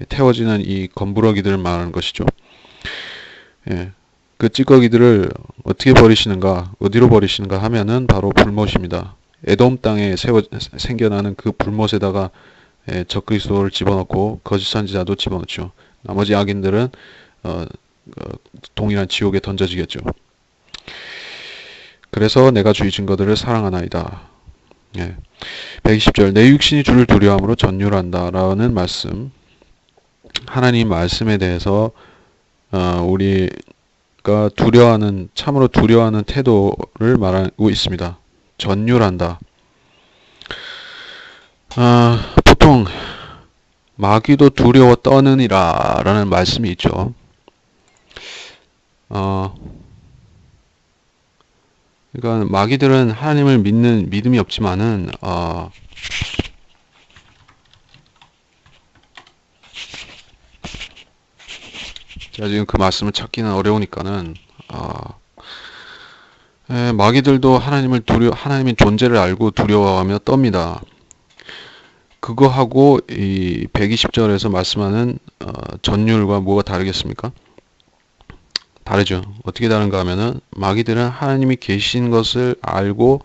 태워지는 이 검부러기들을 말하는 것이죠. 예. 그 찌꺼기들을 어떻게 버리시는가, 어디로 버리시는가 하면은 바로 불못입니다. 에돔 땅에 생겨나는 그 불못에다가 적그리스도를 집어넣고 거짓 선지자도 집어넣죠. 나머지 악인들은 동일한 지옥에 던져지겠죠. 그래서 내가 주의 증거들을 사랑하나이다. 예. 120절 내 육신이 주를 두려워함으로 전율한다 라는 말씀. 하나님 말씀에 대해서 우리가 참으로 두려워하는 태도를 말하고 있습니다. 전율한다. 보통 마귀도 두려워 떠느니라 라는 말씀이 있죠. 그러니까 마귀들은 하나님을 믿는 믿음이 없지만은 제가 지금 그 말씀을 찾기는 어려우니까는 마귀들도 하나님의 존재를 알고 두려워하며 떱니다. 그거하고 이 120절에서 말씀하는 전율과 뭐가 다르겠습니까? 다르죠. 어떻게 다른가 하면은 마귀들은 하나님이 계신 것을 알고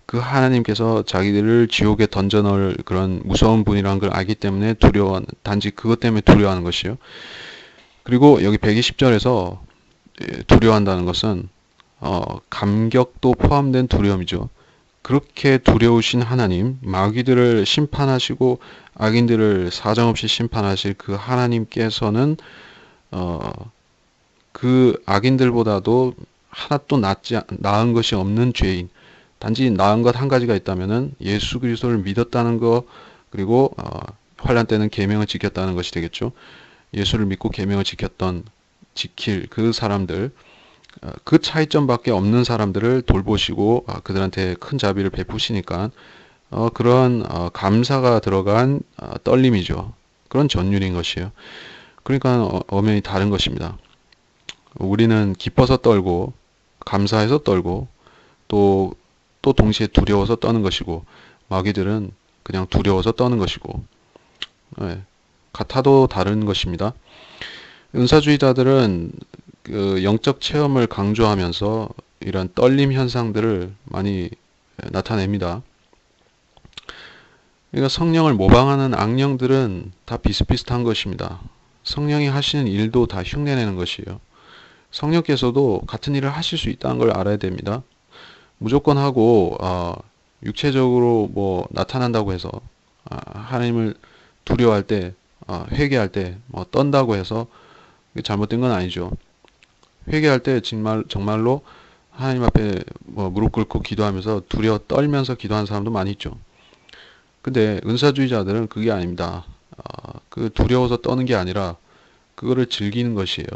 그 하나님께서 자기들을 지옥에 던져 넣을 그런 무서운 분이라는 걸 알기 때문에 단지 그것 때문에 두려워하는 것이요. 그리고 여기 120절에서 두려워한다는 것은 감격도 포함된 두려움이죠. 그렇게 두려우신 하나님, 마귀들을 심판하시고 악인들을 사정없이 심판하실 그 하나님께서는 그 악인들보다도 하나도 나은 것이 없는 죄인, 단지 나은 것 한 가지가 있다면은 예수 그리스도를 믿었다는 것, 그리고 환란 때는 계명을 지켰다는 것이 되겠죠. 예수를 믿고 계명을 지킬 그 사람들, 그 차이점밖에 없는 사람들을 돌보시고 그들한테 큰 자비를 베푸시니까 그런 감사가 들어간 떨림이죠. 그런 전율인 것이에요. 그러니까 엄연히 다른 것입니다. 우리는 기뻐서 떨고 감사해서 떨고 또 동시에 두려워서 떠는 것이고 마귀들은 그냥 두려워서 떠는 것이고 같아도 다른 것입니다. 은사주의자들은 그 영적 체험을 강조하면서 이런 떨림 현상들을 많이 나타냅니다. 그러니까 성령을 모방하는 악령들은 다 비슷비슷한 것입니다. 성령이 하시는 일도 다 흉내내는 것이에요. 성령께서도 같은 일을 하실 수 있다는 걸 알아야 됩니다. 무조건 하고 육체적으로 뭐 나타난다고 해서 하나님을 두려워할 때 회개할 때 뭐 떤다고 해서 잘못된 건 아니죠. 회개할 때 정말로 하나님 앞에 뭐 무릎 꿇고 기도하면서 두려워 떨면서 기도하는 사람도 많이 있죠. 근데 은사주의자들은 그게 아닙니다. 그 두려워서 떠는 게 아니라 그거를 즐기는 것이에요.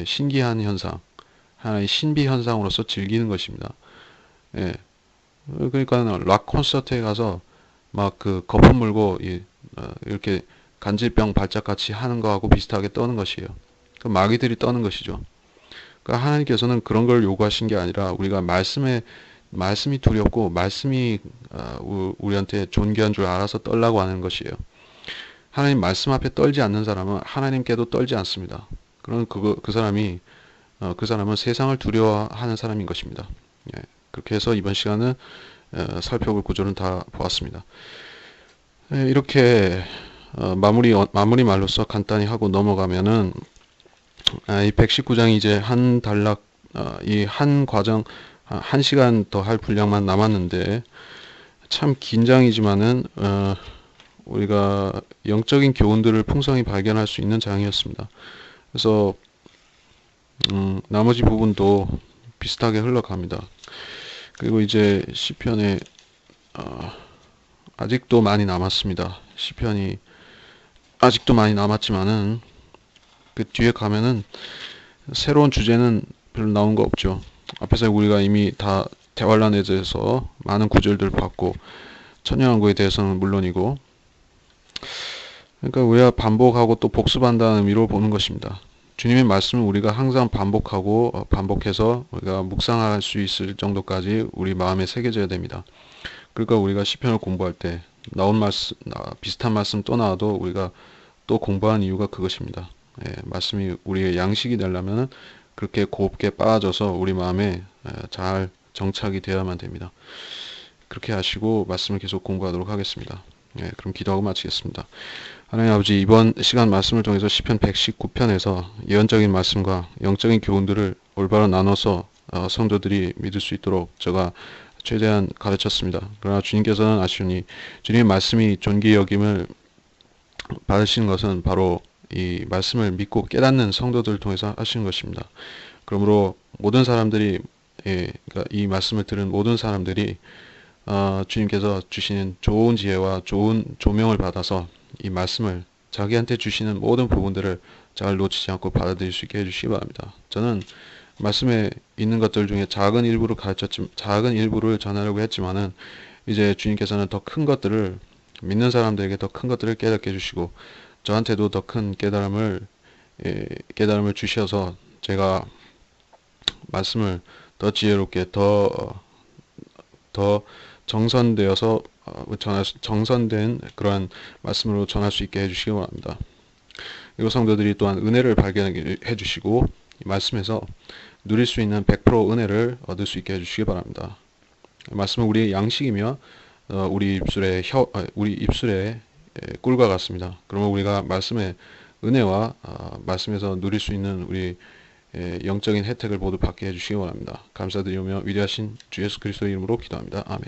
신기한 현상, 하나의 신비 현상으로서 즐기는 것입니다. 예. 그러니까 락 콘서트에 가서 막 그 거품 물고 이렇게 간질병 발작같이 하는 거하고 비슷하게 떠는 것이에요. 그 마귀들이 떠는 것이죠. 그러니까 하나님께서는 그런 걸 요구하신 게 아니라 우리가 말씀이 두렵고 말씀이 우리한테 존귀한 줄 알아서 떨라고 하는 것이에요. 하나님 말씀 앞에 떨지 않는 사람은 하나님께도 떨지 않습니다. 그런 그 사람은 세상을 두려워하는 사람인 것입니다. 예, 그렇게 해서 이번 시간은 살펴볼 구조는 다 보았습니다. 예, 이렇게 마무리 말로서 간단히 하고 넘어가면은 이 119장이 이제 한 단락 이 한 과정 1시간 더 할 분량만 남았는데 참 긴 장이지만은 우리가 영적인 교훈들을 풍성히 발견할 수 있는 장이었습니다. 그래서 나머지 부분도 비슷하게 흘러갑니다. 그리고 이제 시편에 아직도 많이 남았습니다. 시편이 아직도 많이 남았지만은 그 뒤에 가면은 새로운 주제는 별로 나온 거 없죠. 앞에서 우리가 이미 다 대환란에 대해서 많은 구절들을 봤고 천년왕국에 대해서는 물론이고 그러니까 우리가 반복하고 또 복습한다는 의미로 보는 것입니다. 주님의 말씀을 우리가 항상 반복하고 반복해서 우리가 묵상할 수 있을 정도까지 우리 마음에 새겨져야 됩니다. 그러니까 우리가 시편을 공부할 때 비슷한 말씀 또 나와도 우리가 또 공부한 이유가 그것입니다. 예, 말씀이 우리의 양식이 되려면 그렇게 곱게 빠져서 우리 마음에 잘 정착이 되어야만 됩니다. 그렇게 하시고 말씀을 계속 공부하도록 하겠습니다. 예, 그럼 기도하고 마치겠습니다. 하나님 아버지, 이번 시간 말씀을 통해서 시편 119편에서 예언적인 말씀과 영적인 교훈들을 올바로 나눠서 성도들이 믿을 수 있도록 제가 최대한 가르쳤습니다. 그러나 주님께서는 아시오니 주님의 말씀이 존귀 여김을 받으시는 것은 바로 이 말씀을 믿고 깨닫는 성도들을 통해서 하시는 것입니다. 그러므로 모든 사람들이 그러니까 이 말씀을 들은 모든 사람들이 주님께서 주시는 좋은 지혜와 좋은 조명을 받아서 이 말씀을 자기한테 주시는 모든 부분들을 잘 놓치지 않고 받아들일 수 있게 해주시기 바랍니다. 저는 말씀에 있는 것들 중에 작은 일부를 전하려고 했지만은 이제 주님께서는 더 큰 것들을 믿는 사람들에게 더 큰 것들을 깨닫게 해주시고 저한테도 더 큰 깨달음을 주셔서 제가 말씀을 더 지혜롭게 더 정선되어서 정선된 그러한 말씀으로 전할 수 있게 해주시기 바랍니다. 그리고 성도들이 또한 은혜를 발견해 주시고 이 말씀에서 누릴 수 있는 100% 은혜를 얻을 수 있게 해주시기 바랍니다. 말씀은 우리의 양식이며 우리 입술에 꿀과 같습니다. 그러면 우리가 말씀의 은혜와 말씀에서 누릴 수 있는 우리 영적인 혜택을 모두 받게 해주시기 바랍니다. 감사드리며 위대하신 주 예수 그리스도의 이름으로 기도합니다. 아멘.